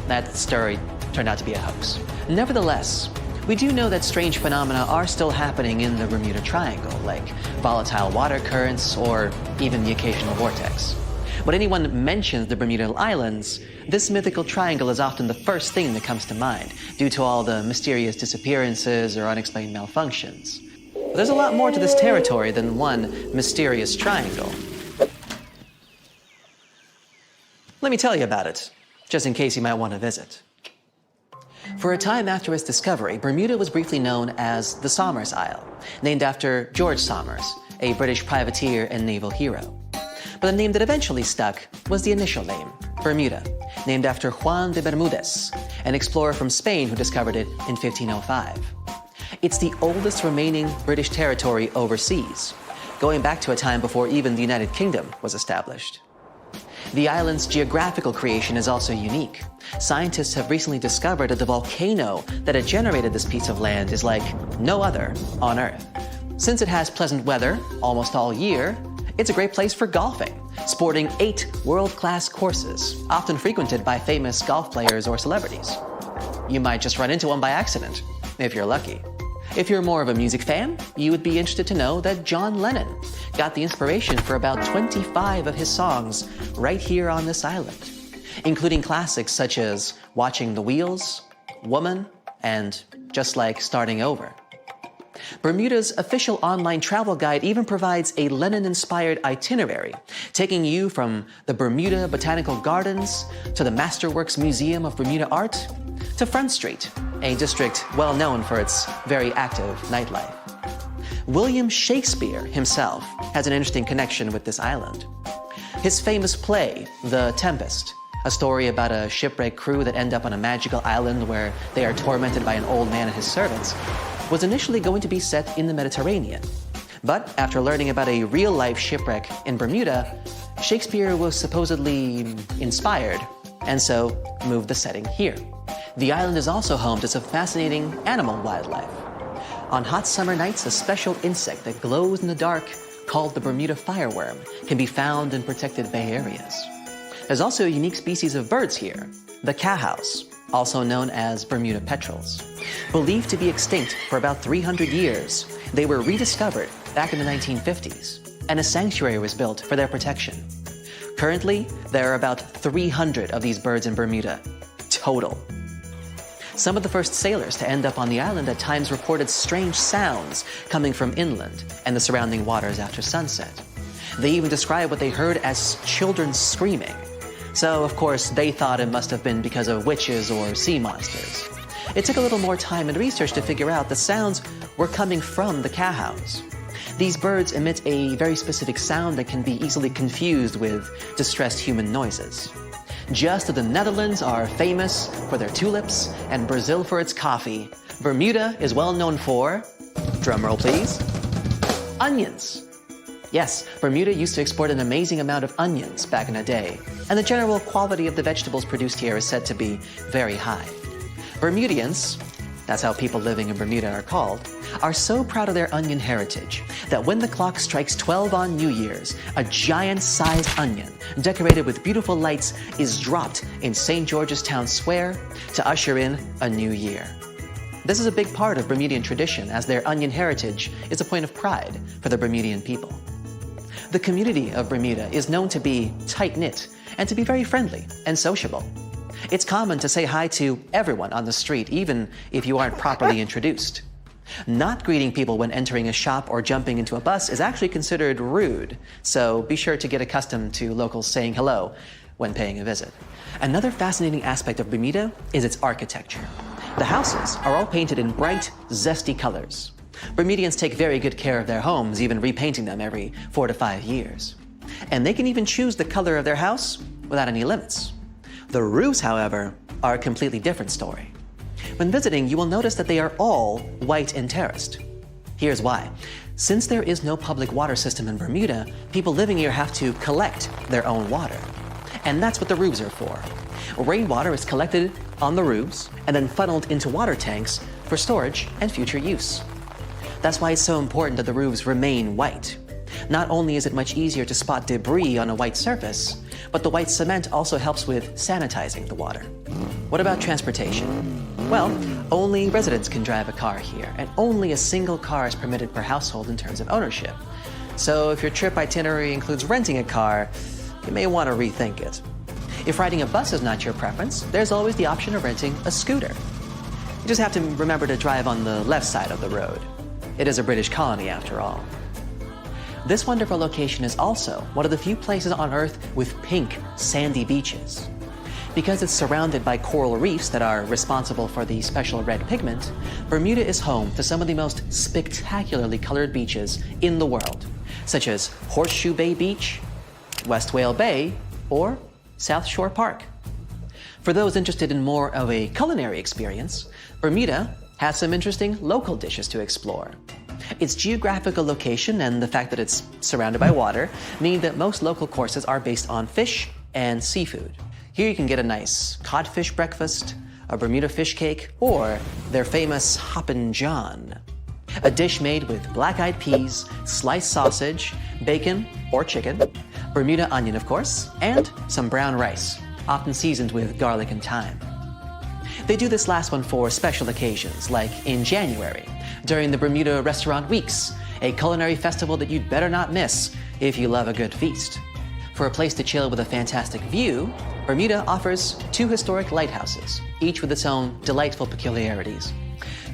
that story turned out to be a hoax. Nevertheless, we do know that strange phenomena are still happening in the Bermuda Triangle, like volatile water currents or even the occasional vortex. When anyone mentions the Bermuda Islands, this mythical triangle is often the first thing that comes to mind, due to all the mysterious disappearances or unexplained malfunctions. But there's a lot more to this territory than one mysterious triangle. Let me tell you about it, just in case you might want to visit. For a time after its discovery, Bermuda was briefly known as the Somers Isle, named after George Somers, a British privateer and naval hero. But the name that eventually stuck was the initial name, Bermuda, named after Juan de Bermudez, an explorer from Spain who discovered it in 1505. It's the oldest remaining British territory overseas, going back to a time before even the United Kingdom was established. The island's geographical creation is also unique. Scientists have recently discovered that the volcano that had generated this piece of land is like no other on Earth. Since it has pleasant weather almost all year, it's a great place for golfing, sporting 8 world-class courses, often frequented by famous golf players or celebrities. You might just run into one by accident, if you're lucky. If you're more of a music fan, you would be interested to know that John Lennon got the inspiration for about 25 of his songs right here on this island, including classics such as Watching the Wheels, Woman, and Just Like Starting Over. Bermuda's official online travel guide even provides a Lennon-inspired itinerary, taking you from the Bermuda Botanical Gardens to the Masterworks Museum of Bermuda Art to Front Street, a district well known for its very active nightlife. William Shakespeare himself has an interesting connection with this island. His famous play, The Tempest, a story about a shipwrecked crew that end up on a magical island where they are tormented by an old man and his servants, was initially going to be set in the Mediterranean. But after learning about a real-life shipwreck in Bermuda, Shakespeare was supposedly inspired, and so moved the setting here. The island is also home to some fascinating animal wildlife. On hot summer nights, a special insect that glows in the dark, called the Bermuda fireworm, can be found in protected bay areas. There's also a unique species of birds here, the cowhouse, also known as Bermuda petrels. Believed to be extinct for about 300 years, they were rediscovered back in the 1950s, and a sanctuary was built for their protection. Currently, there are about 300 of these birds in Bermuda, total. Some of the first sailors to end up on the island at times reported strange sounds coming from inland and the surrounding waters after sunset. They even described what they heard as children screaming. So, of course, they thought it must have been because of witches or sea monsters. It took a little more time and research to figure out the sounds were coming from the cowhouse. These birds emit a very specific sound that can be easily confused with distressed human noises. Just as the Netherlands are famous for their tulips and Brazil for its coffee, Bermuda is well known for, drumroll please, onions. Yes, Bermuda used to export an amazing amount of onions back in the day, and the general quality of the vegetables produced here is said to be very high. Bermudians, that's how people living in Bermuda are called, are so proud of their onion heritage that when the clock strikes 12 on New Year's, a giant-sized onion decorated with beautiful lights is dropped in St. George's Town Square to usher in a new year. This is a big part of Bermudian tradition, as their onion heritage is a point of pride for the Bermudian people. The community of Bermuda is known to be tight-knit and to be very friendly and sociable. It's common to say hi to everyone on the street, even if you aren't properly introduced. Not greeting people when entering a shop or jumping into a bus is actually considered rude, so be sure to get accustomed to locals saying hello when paying a visit. Another fascinating aspect of Bermuda is its architecture. The houses are all painted in bright, zesty colors. Bermudians take very good care of their homes, even repainting them every 4 to 5 years. And they can even choose the color of their house without any limits. The roofs, however, are a completely different story. When visiting, you will notice that they are all white and terraced. Here's why. Since there is no public water system in Bermuda, people living here have to collect their own water. And that's what the roofs are for. Rainwater is collected on the roofs and then funneled into water tanks for storage and future use. That's why it's so important that the roofs remain white. Not only is it much easier to spot debris on a white surface, but the white cement also helps with sanitizing the water. What about transportation? Well, only residents can drive a car here, and only a single car is permitted per household in terms of ownership. So if your trip itinerary includes renting a car, you may want to rethink it. If riding a bus is not your preference, there's always the option of renting a scooter. You just have to remember to drive on the left side of the road. It is a British colony after all. This wonderful location is also one of the few places on Earth with pink, sandy beaches. Because it's surrounded by coral reefs that are responsible for the special red pigment, Bermuda is home to some of the most spectacularly colored beaches in the world, such as Horseshoe Bay Beach, West Whale Bay, or South Shore Park. For those interested in more of a culinary experience, Bermuda has some interesting local dishes to explore. Its geographical location and the fact that it's surrounded by water mean that most local courses are based on fish and seafood. Here you can get a nice codfish breakfast, a Bermuda fish cake, or their famous Hoppin' John, a dish made with black-eyed peas, sliced sausage, bacon or chicken, Bermuda onion of course, and some brown rice, often seasoned with garlic and thyme. They do this last one for special occasions, like in January, during the Bermuda Restaurant Weeks, a culinary festival that you'd better not miss if you love a good feast. For a place to chill with a fantastic view, Bermuda offers 2 historic lighthouses, each with its own delightful peculiarities.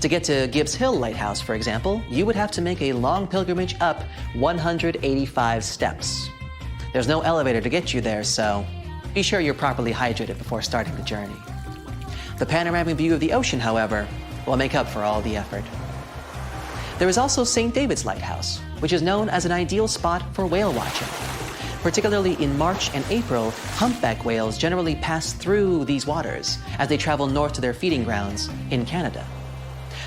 To get to Gibbs Hill Lighthouse, for example, you would have to make a long pilgrimage up 185 steps. There's no elevator to get you there, so be sure you're properly hydrated before starting the journey. The panoramic view of the ocean, however, will make up for all the effort. There is also St. David's Lighthouse, which is known as an ideal spot for whale watching. Particularly in March and April, humpback whales generally pass through these waters as they travel north to their feeding grounds in Canada.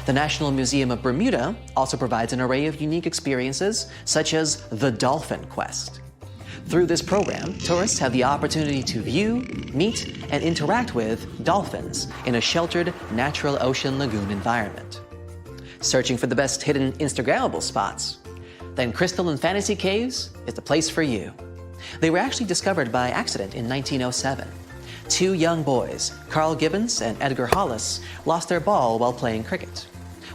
The National Museum of Bermuda also provides an array of unique experiences, such as the Dolphin Quest. Through this program, tourists have the opportunity to view, meet, and interact with dolphins in a sheltered natural ocean lagoon environment. Searching for the best hidden Instagrammable spots? Then Crystal and Fantasy Caves is the place for you. They were actually discovered by accident in 1907. Two young boys, Carl Gibbons and Edgar Hollis, lost their ball while playing cricket.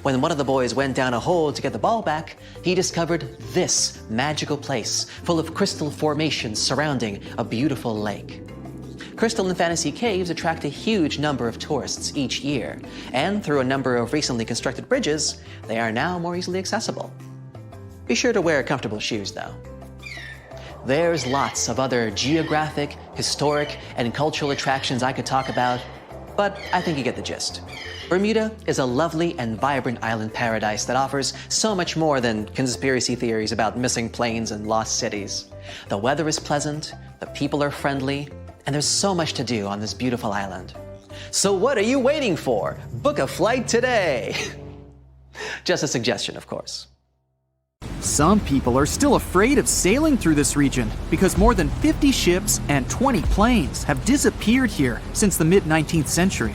When one of the boys went down a hole to get the ball back, he discovered this magical place full of crystal formations surrounding a beautiful lake. Crystal and Fantasy Caves attract a huge number of tourists each year, and through a number of recently constructed bridges, they are now more easily accessible. Be sure to wear comfortable shoes, though. There's lots of other geographic, historic, and cultural attractions I could talk about, but I think you get the gist. Bermuda is a lovely and vibrant island paradise that offers so much more than conspiracy theories about missing planes and lost cities. The weather is pleasant, the people are friendly, and there's so much to do on this beautiful island. So what are you waiting for? Book a flight today! Just a suggestion, of course. Some people are still afraid of sailing through this region because more than 50 ships and 20 planes have disappeared here since the mid-19th century.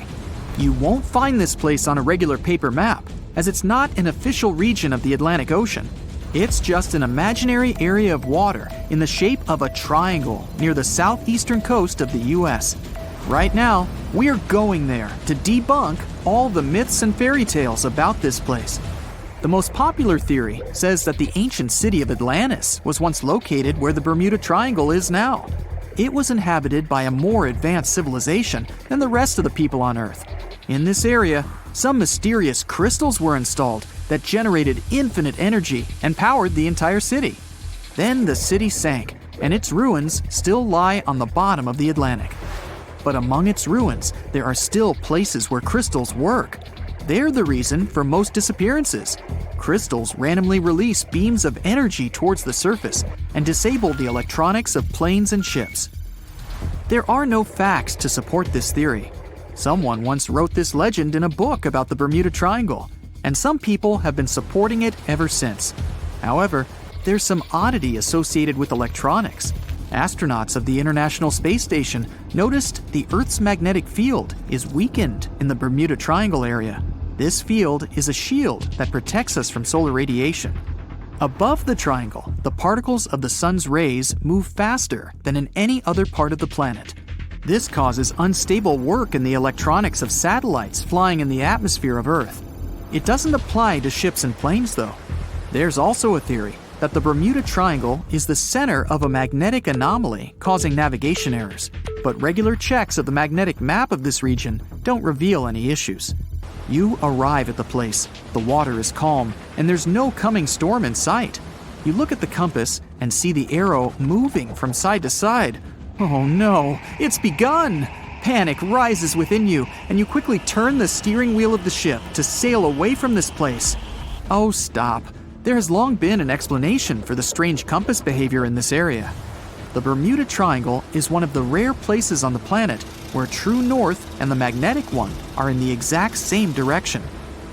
You won't find this place on a regular paper map, as it's not an official region of the Atlantic Ocean. It's just an imaginary area of water in the shape of a triangle near the southeastern coast of the US. Right now, we're going there to debunk all the myths and fairy tales about this place. The most popular theory says that the ancient city of Atlantis was once located where the Bermuda Triangle is now. It was inhabited by a more advanced civilization than the rest of the people on Earth. In this area, some mysterious crystals were installed that generated infinite energy and powered the entire city. Then the city sank, and its ruins still lie on the bottom of the Atlantic. But among its ruins, there are still places where crystals work. They're the reason for most disappearances. Crystals randomly release beams of energy towards the surface and disable the electronics of planes and ships. There are no facts to support this theory. Someone once wrote this legend in a book about the Bermuda Triangle, and some people have been supporting it ever since. However, there's some oddity associated with electronics. Astronauts of the International Space Station noticed the Earth's magnetic field is weakened in the Bermuda Triangle area. This field is a shield that protects us from solar radiation. Above the triangle, the particles of the sun's rays move faster than in any other part of the planet. This causes unstable work in the electronics of satellites flying in the atmosphere of Earth. It doesn't apply to ships and planes, though. There's also a theory that the Bermuda Triangle is the center of a magnetic anomaly causing navigation errors, but regular checks of the magnetic map of this region don't reveal any issues. You arrive at the place, the water is calm, and there's no coming storm in sight. You look at the compass and see the arrow moving from side to side. Oh no, it's begun! Panic rises within you, and you quickly turn the steering wheel of the ship to sail away from this place. Oh, stop. There has long been an explanation for the strange compass behavior in this area. The Bermuda Triangle is one of the rare places on the planet where true north and the magnetic one are in the exact same direction.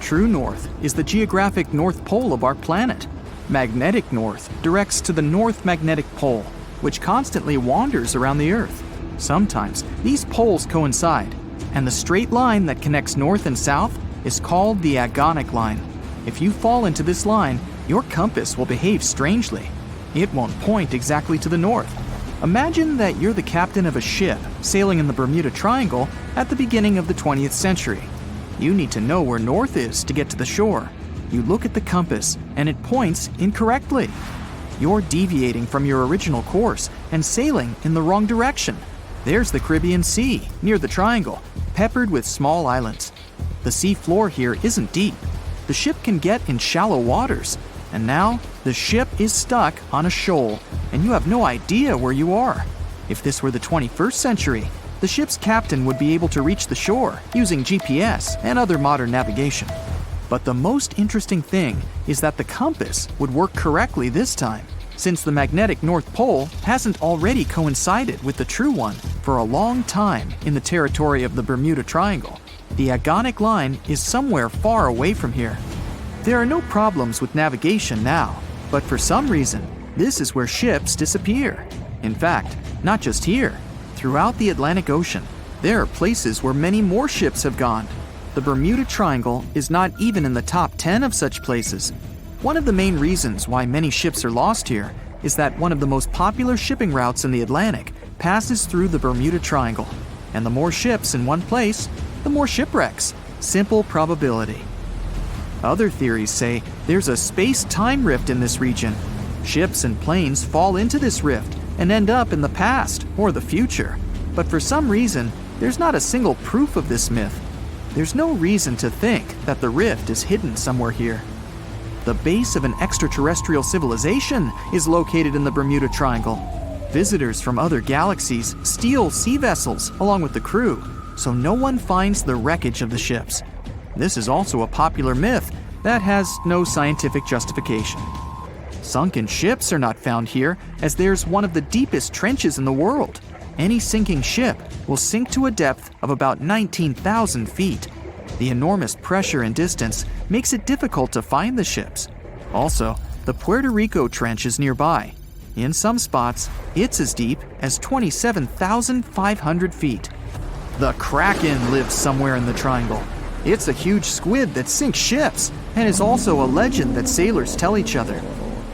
True north is the geographic north pole of our planet. Magnetic north directs to the north magnetic pole, which constantly wanders around the Earth. Sometimes these poles coincide, and the straight line that connects north and south is called the agonic line. If you fall into this line, your compass will behave strangely. It won't point exactly to the north. Imagine that you're the captain of a ship sailing in the Bermuda Triangle at the beginning of the 20th century. You need to know where north is to get to the shore. You look at the compass and it points incorrectly. You're deviating from your original course and sailing in the wrong direction. There's the Caribbean Sea near the triangle, peppered with small islands. The sea floor here isn't deep. The ship can get in shallow waters. And now, the ship is stuck on a shoal, and you have no idea where you are. If this were the 21st century, the ship's captain would be able to reach the shore using GPS and other modern navigation. But the most interesting thing is that the compass would work correctly this time, since the magnetic North Pole hasn't already coincided with the true one for a long time in the territory of the Bermuda Triangle. The agonic line is somewhere far away from here. There are no problems with navigation now, but for some reason, this is where ships disappear. In fact, not just here. Throughout the Atlantic Ocean, there are places where many more ships have gone. The Bermuda Triangle is not even in the top 10 of such places. One of the main reasons why many ships are lost here is that one of the most popular shipping routes in the Atlantic passes through the Bermuda Triangle. And the more ships in one place, the more shipwrecks. Simple probability. Other theories say there's a space-time rift in this region. Ships and planes fall into this rift and end up in the past or the future. But for some reason, there's not a single proof of this myth. There's no reason to think that the rift is hidden somewhere here. The base of an extraterrestrial civilization is located in the Bermuda Triangle. Visitors from other galaxies steal sea vessels along with the crew, so no one finds the wreckage of the ships. This is also a popular myth that has no scientific justification. Sunken ships are not found here, as there's one of the deepest trenches in the world. Any sinking ship will sink to a depth of about 19,000 feet. The enormous pressure and distance makes it difficult to find the ships. Also, the Puerto Rico Trench is nearby. In some spots, it's as deep as 27,500 feet. The Kraken lives somewhere in the triangle. It's a huge squid that sinks ships and is also a legend that sailors tell each other.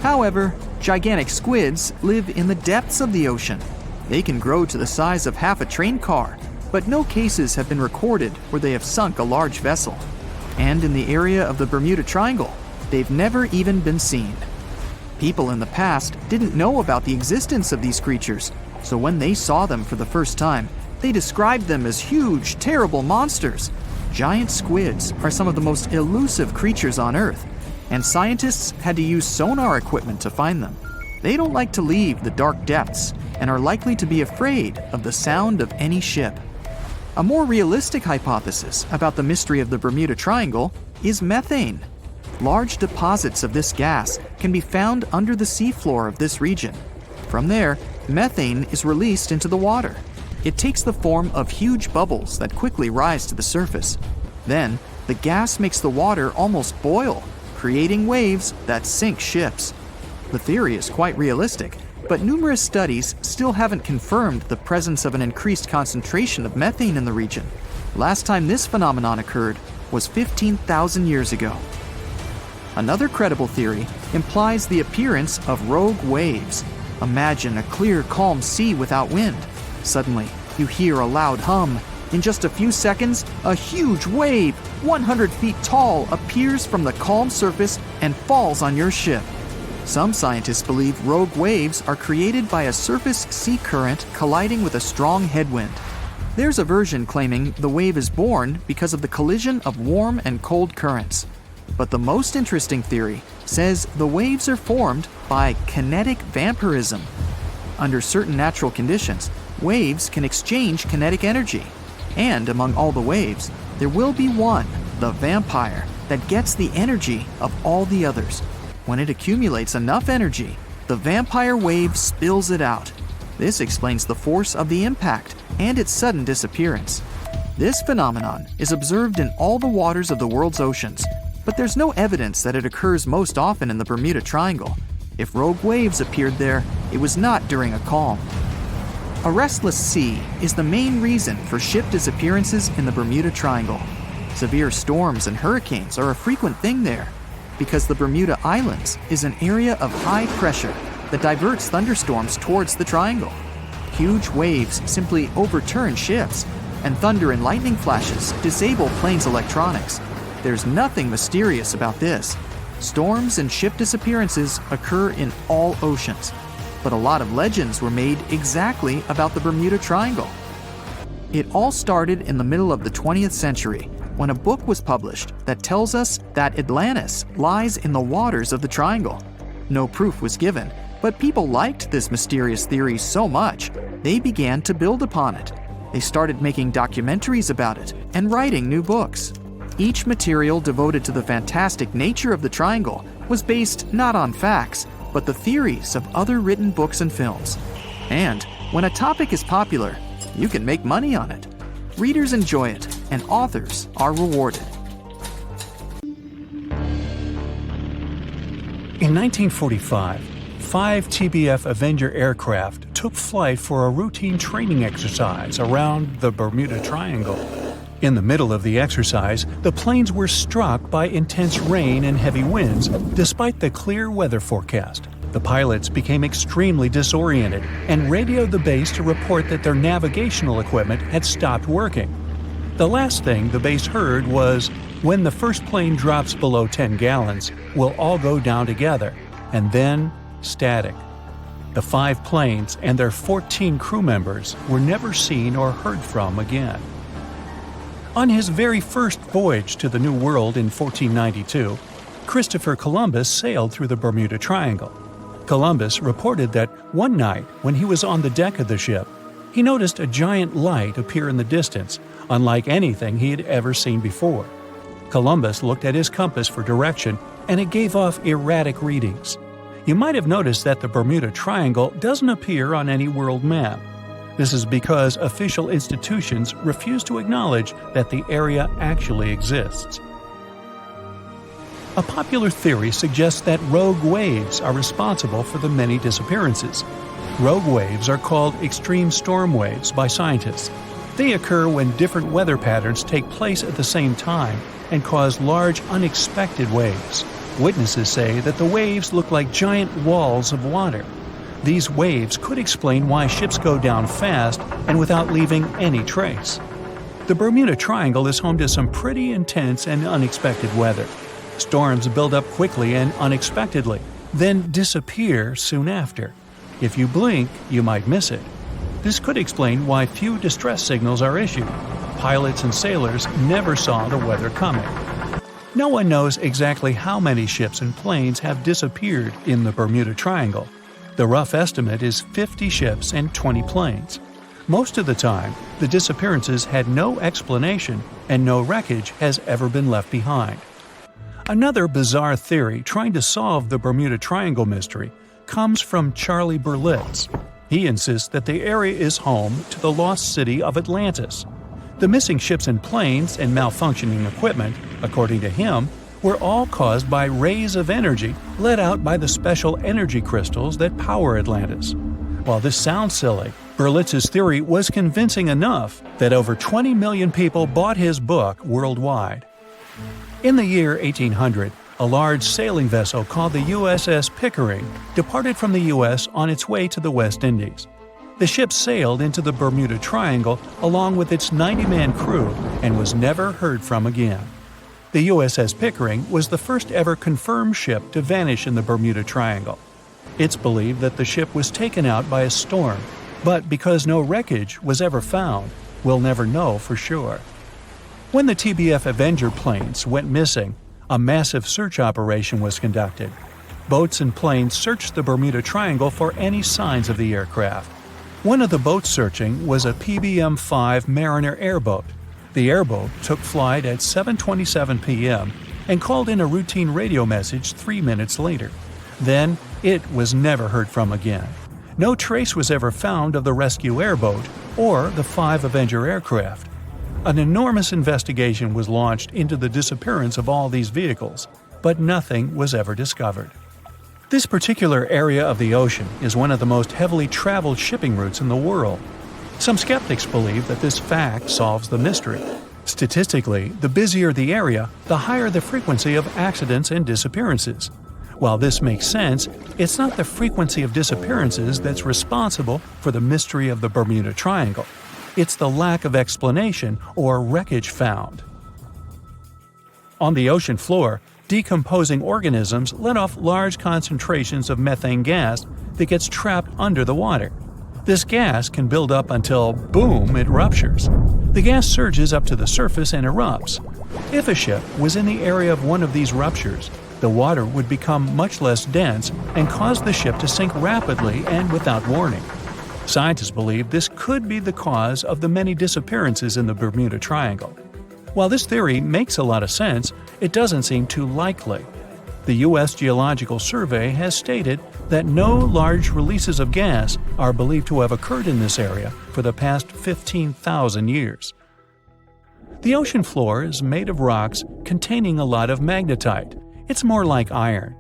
However, gigantic squids live in the depths of the ocean. They can grow to the size of half a train car, but no cases have been recorded where they have sunk a large vessel. And in the area of the Bermuda Triangle, they've never even been seen. People in the past didn't know about the existence of these creatures, so when they saw them for the first time, they described them as huge, terrible monsters. Giant squids are some of the most elusive creatures on Earth, and scientists had to use sonar equipment to find them. They don't like to leave the dark depths and are likely to be afraid of the sound of any ship. A more realistic hypothesis about the mystery of the Bermuda Triangle is methane. Large deposits of this gas can be found under the seafloor of this region. From there, methane is released into the water. It takes the form of huge bubbles that quickly rise to the surface. Then, the gas makes the water almost boil, creating waves that sink ships. The theory is quite realistic, but numerous studies still haven't confirmed the presence of an increased concentration of methane in the region. Last time this phenomenon occurred was 15,000 years ago. Another credible theory implies the appearance of rogue waves. Imagine a clear, calm sea without wind. Suddenly, you hear a loud hum. In just a few seconds, a huge wave, 100 feet tall, appears from the calm surface and falls on your ship. Some scientists believe rogue waves are created by a surface sea current colliding with a strong headwind. There's a version claiming the wave is born because of the collision of warm and cold currents. But the most interesting theory says the waves are formed by kinetic vampirism. Under certain natural conditions, waves can exchange kinetic energy. And among all the waves, there will be one, the vampire, that gets the energy of all the others. When it accumulates enough energy, the vampire wave spills it out. This explains the force of the impact and its sudden disappearance. This phenomenon is observed in all the waters of the world's oceans, but there's no evidence that it occurs most often in the Bermuda Triangle. If rogue waves appeared there, it was not during a calm. A restless sea is the main reason for ship disappearances in the Bermuda Triangle. Severe storms and hurricanes are a frequent thing there, because the Bermuda Islands is an area of high pressure that diverts thunderstorms towards the triangle. Huge waves simply overturn ships, and thunder and lightning flashes disable planes' electronics. There's nothing mysterious about this. Storms and ship disappearances occur in all oceans, but a lot of legends were made exactly about the Bermuda Triangle. It all started in the middle of the 20th century when a book was published that tells us that Atlantis lies in the waters of the triangle. No proof was given, but people liked this mysterious theory so much, they began to build upon it. They started making documentaries about it and writing new books. Each material devoted to the fantastic nature of the triangle was based not on facts, but the theories of other written books and films. And when a topic is popular, you can make money on it. Readers enjoy it, and authors are rewarded. In 1945, 5 TBF Avenger aircraft took flight for a routine training exercise around the Bermuda Triangle. In the middle of the exercise, the planes were struck by intense rain and heavy winds, despite the clear weather forecast. The pilots became extremely disoriented and radioed the base to report that their navigational equipment had stopped working. The last thing the base heard was, "When the first plane drops below 10 gallons, we'll all go down together," and then static. The 5 planes and their 14 crew members were never seen or heard from again. On his very first voyage to the New World in 1492, Christopher Columbus sailed through the Bermuda Triangle. Columbus reported that one night when he was on the deck of the ship, he noticed a giant light appear in the distance, unlike anything he had ever seen before. Columbus looked at his compass for direction, and it gave off erratic readings. You might have noticed that the Bermuda Triangle doesn't appear on any world map. This is because official institutions refuse to acknowledge that the area actually exists. A popular theory suggests that rogue waves are responsible for the many disappearances. Rogue waves are called extreme storm waves by scientists. They occur when different weather patterns take place at the same time and cause large, unexpected waves. Witnesses say that the waves look like giant walls of water. These waves could explain why ships go down fast and without leaving any trace. The Bermuda Triangle is home to some pretty intense and unexpected weather. Storms build up quickly and unexpectedly, then disappear soon after. If you blink, you might miss it. This could explain why few distress signals are issued. Pilots and sailors never saw the weather coming. No one knows exactly how many ships and planes have disappeared in the Bermuda Triangle. The rough estimate is 50 ships and 20 planes. Most of the time, the disappearances had no explanation and no wreckage has ever been left behind. Another bizarre theory trying to solve the Bermuda Triangle mystery comes from Charlie Berlitz. He insists that the area is home to the lost city of Atlantis. The missing ships and planes and malfunctioning equipment, according to him, were all caused by rays of energy let out by the special energy crystals that power Atlantis. While this sounds silly, Berlitz's theory was convincing enough that over 20 million people bought his book worldwide. In the year 1800, a large sailing vessel called the USS Pickering departed from the U.S. on its way to the West Indies. The ship sailed into the Bermuda Triangle along with its 90-man crew and was never heard from again. The USS Pickering was the first ever confirmed ship to vanish in the Bermuda Triangle. It's believed that the ship was taken out by a storm, but because no wreckage was ever found, we'll never know for sure. When the TBF Avenger planes went missing, a massive search operation was conducted. Boats and planes searched the Bermuda Triangle for any signs of the aircraft. One of the boats searching was a PBM-5 Mariner airboat. The airboat took flight at 7:27 p.m. and called in a routine radio message 3 minutes later. Then, it was never heard from again. No trace was ever found of the rescue airboat or the 5 Avenger aircraft. An enormous investigation was launched into the disappearance of all these vehicles, but nothing was ever discovered. This particular area of the ocean is one of the most heavily traveled shipping routes in the world. Some skeptics believe that this fact solves the mystery. Statistically, the busier the area, the higher the frequency of accidents and disappearances. While this makes sense, it's not the frequency of disappearances that's responsible for the mystery of the Bermuda Triangle. It's the lack of explanation or wreckage found. On the ocean floor, decomposing organisms let off large concentrations of methane gas that gets trapped under the water. This gas can build up until, boom, it ruptures. The gas surges up to the surface and erupts. If a ship was in the area of one of these ruptures, the water would become much less dense and cause the ship to sink rapidly and without warning. Scientists believe this could be the cause of the many disappearances in the Bermuda Triangle. While this theory makes a lot of sense, it doesn't seem too likely. The U.S. Geological Survey has stated that no large releases of gas are believed to have occurred in this area for the past 15,000 years. The ocean floor is made of rocks containing a lot of magnetite. It's more like iron.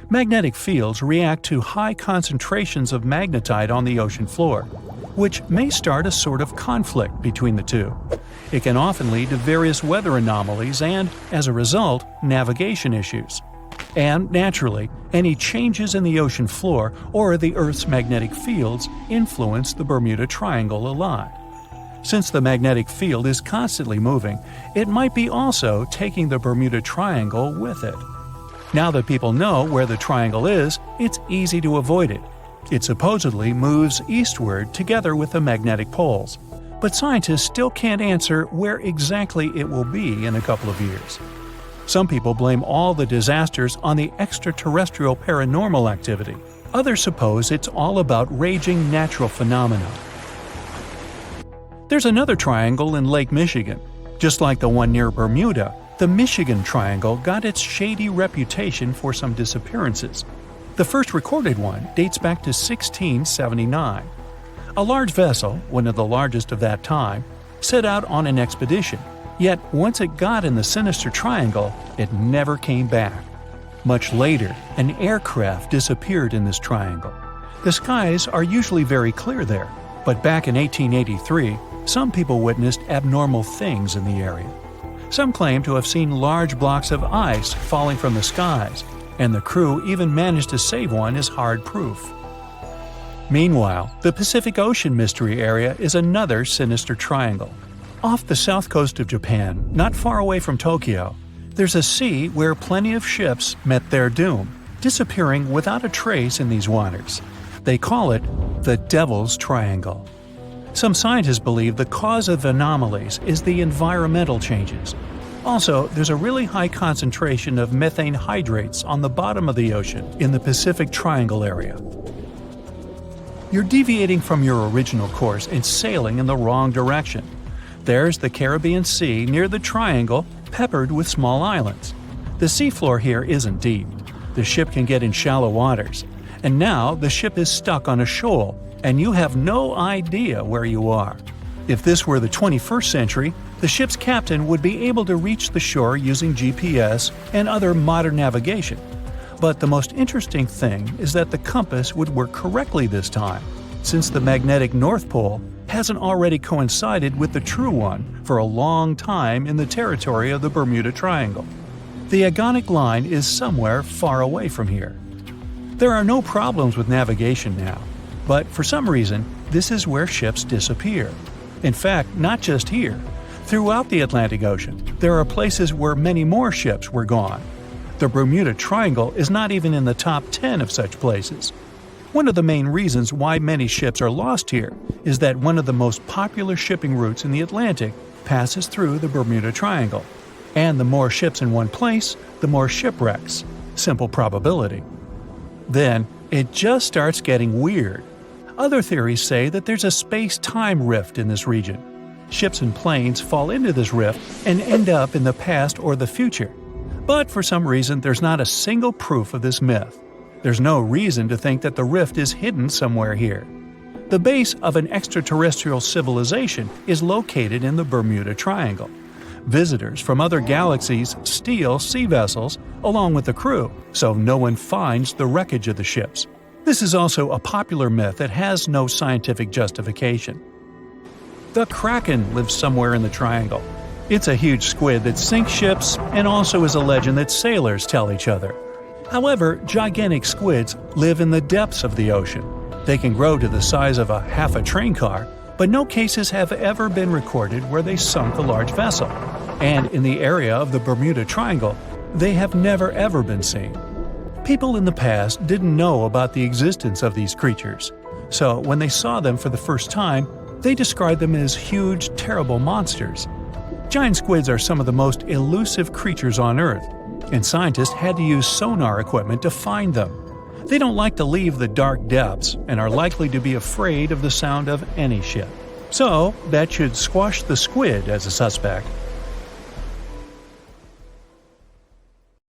Magnetic fields react to high concentrations of magnetite on the ocean floor, which may start a sort of conflict between the two. It can often lead to various weather anomalies and, as a result, navigation issues. And, naturally, any changes in the ocean floor or the Earth's magnetic fields influence the Bermuda Triangle a lot. Since the magnetic field is constantly moving, it might be also taking the Bermuda Triangle with it. Now that people know where the triangle is, it's easy to avoid it. It supposedly moves eastward together with the magnetic poles, but scientists still can't answer where exactly it will be in a couple of years. Some people blame all the disasters on the extraterrestrial paranormal activity. Others suppose it's all about raging natural phenomena. There's another triangle in Lake Michigan. Just like the one near Bermuda, the Michigan Triangle got its shady reputation for some disappearances. The first recorded one dates back to 1679. A large vessel, one of the largest of that time, set out on an expedition, yet once it got in the sinister triangle, it never came back. Much later, an aircraft disappeared in this triangle. The skies are usually very clear there, but back in 1883, some people witnessed abnormal things in the area. Some claim to have seen large blocks of ice falling from the skies, and the crew even managed to save one as hard proof. Meanwhile, the Pacific Ocean Mystery Area is another sinister triangle. Off the south coast of Japan, not far away from Tokyo, there's a sea where plenty of ships met their doom, disappearing without a trace in these waters. They call it the Devil's Triangle. Some scientists believe the cause of anomalies is the environmental changes. Also, there's a really high concentration of methane hydrates on the bottom of the ocean in the Pacific Triangle area. You're deviating from your original course and sailing in the wrong direction. There's the Caribbean Sea near the triangle, peppered with small islands. The seafloor here isn't deep. The ship can get in shallow waters. And now the ship is stuck on a shoal, and you have no idea where you are. If this were the 21st century, the ship's captain would be able to reach the shore using GPS and other modern navigation. But the most interesting thing is that the compass would work correctly this time, since the magnetic North Pole hasn't already coincided with the true one for a long time in the territory of the Bermuda Triangle. The agonic line is somewhere far away from here. There are no problems with navigation now, but for some reason, this is where ships disappear. In fact, not just here. Throughout the Atlantic Ocean, there are places where many more ships were gone. The Bermuda Triangle is not even in the top 10 of such places. One of the main reasons why many ships are lost here is that one of the most popular shipping routes in the Atlantic passes through the Bermuda Triangle. And the more ships in one place, the more shipwrecks. Simple probability. Then, it just starts getting weird. Other theories say that there's a space-time rift in this region. Ships and planes fall into this rift and end up in the past or the future. But for some reason, there's not a single proof of this myth. There's no reason to think that the rift is hidden somewhere here. The base of an extraterrestrial civilization is located in the Bermuda Triangle. Visitors from other galaxies steal sea vessels along with the crew, so no one finds the wreckage of the ships. This is also a popular myth that has no scientific justification. The Kraken lives somewhere in the triangle. It's a huge squid that sinks ships and also is a legend that sailors tell each other. However, gigantic squids live in the depths of the ocean. They can grow to the size of half a train car, but no cases have ever been recorded where they sunk a large vessel. And in the area of the Bermuda Triangle, they have never ever been seen. People in the past didn't know about the existence of these creatures, so when they saw them for the first time, they described them as huge, terrible monsters. Giant squids are some of the most elusive creatures on Earth, and scientists had to use sonar equipment to find them. They don't like to leave the dark depths and are likely to be afraid of the sound of any ship. So, that should squash the squid as a suspect.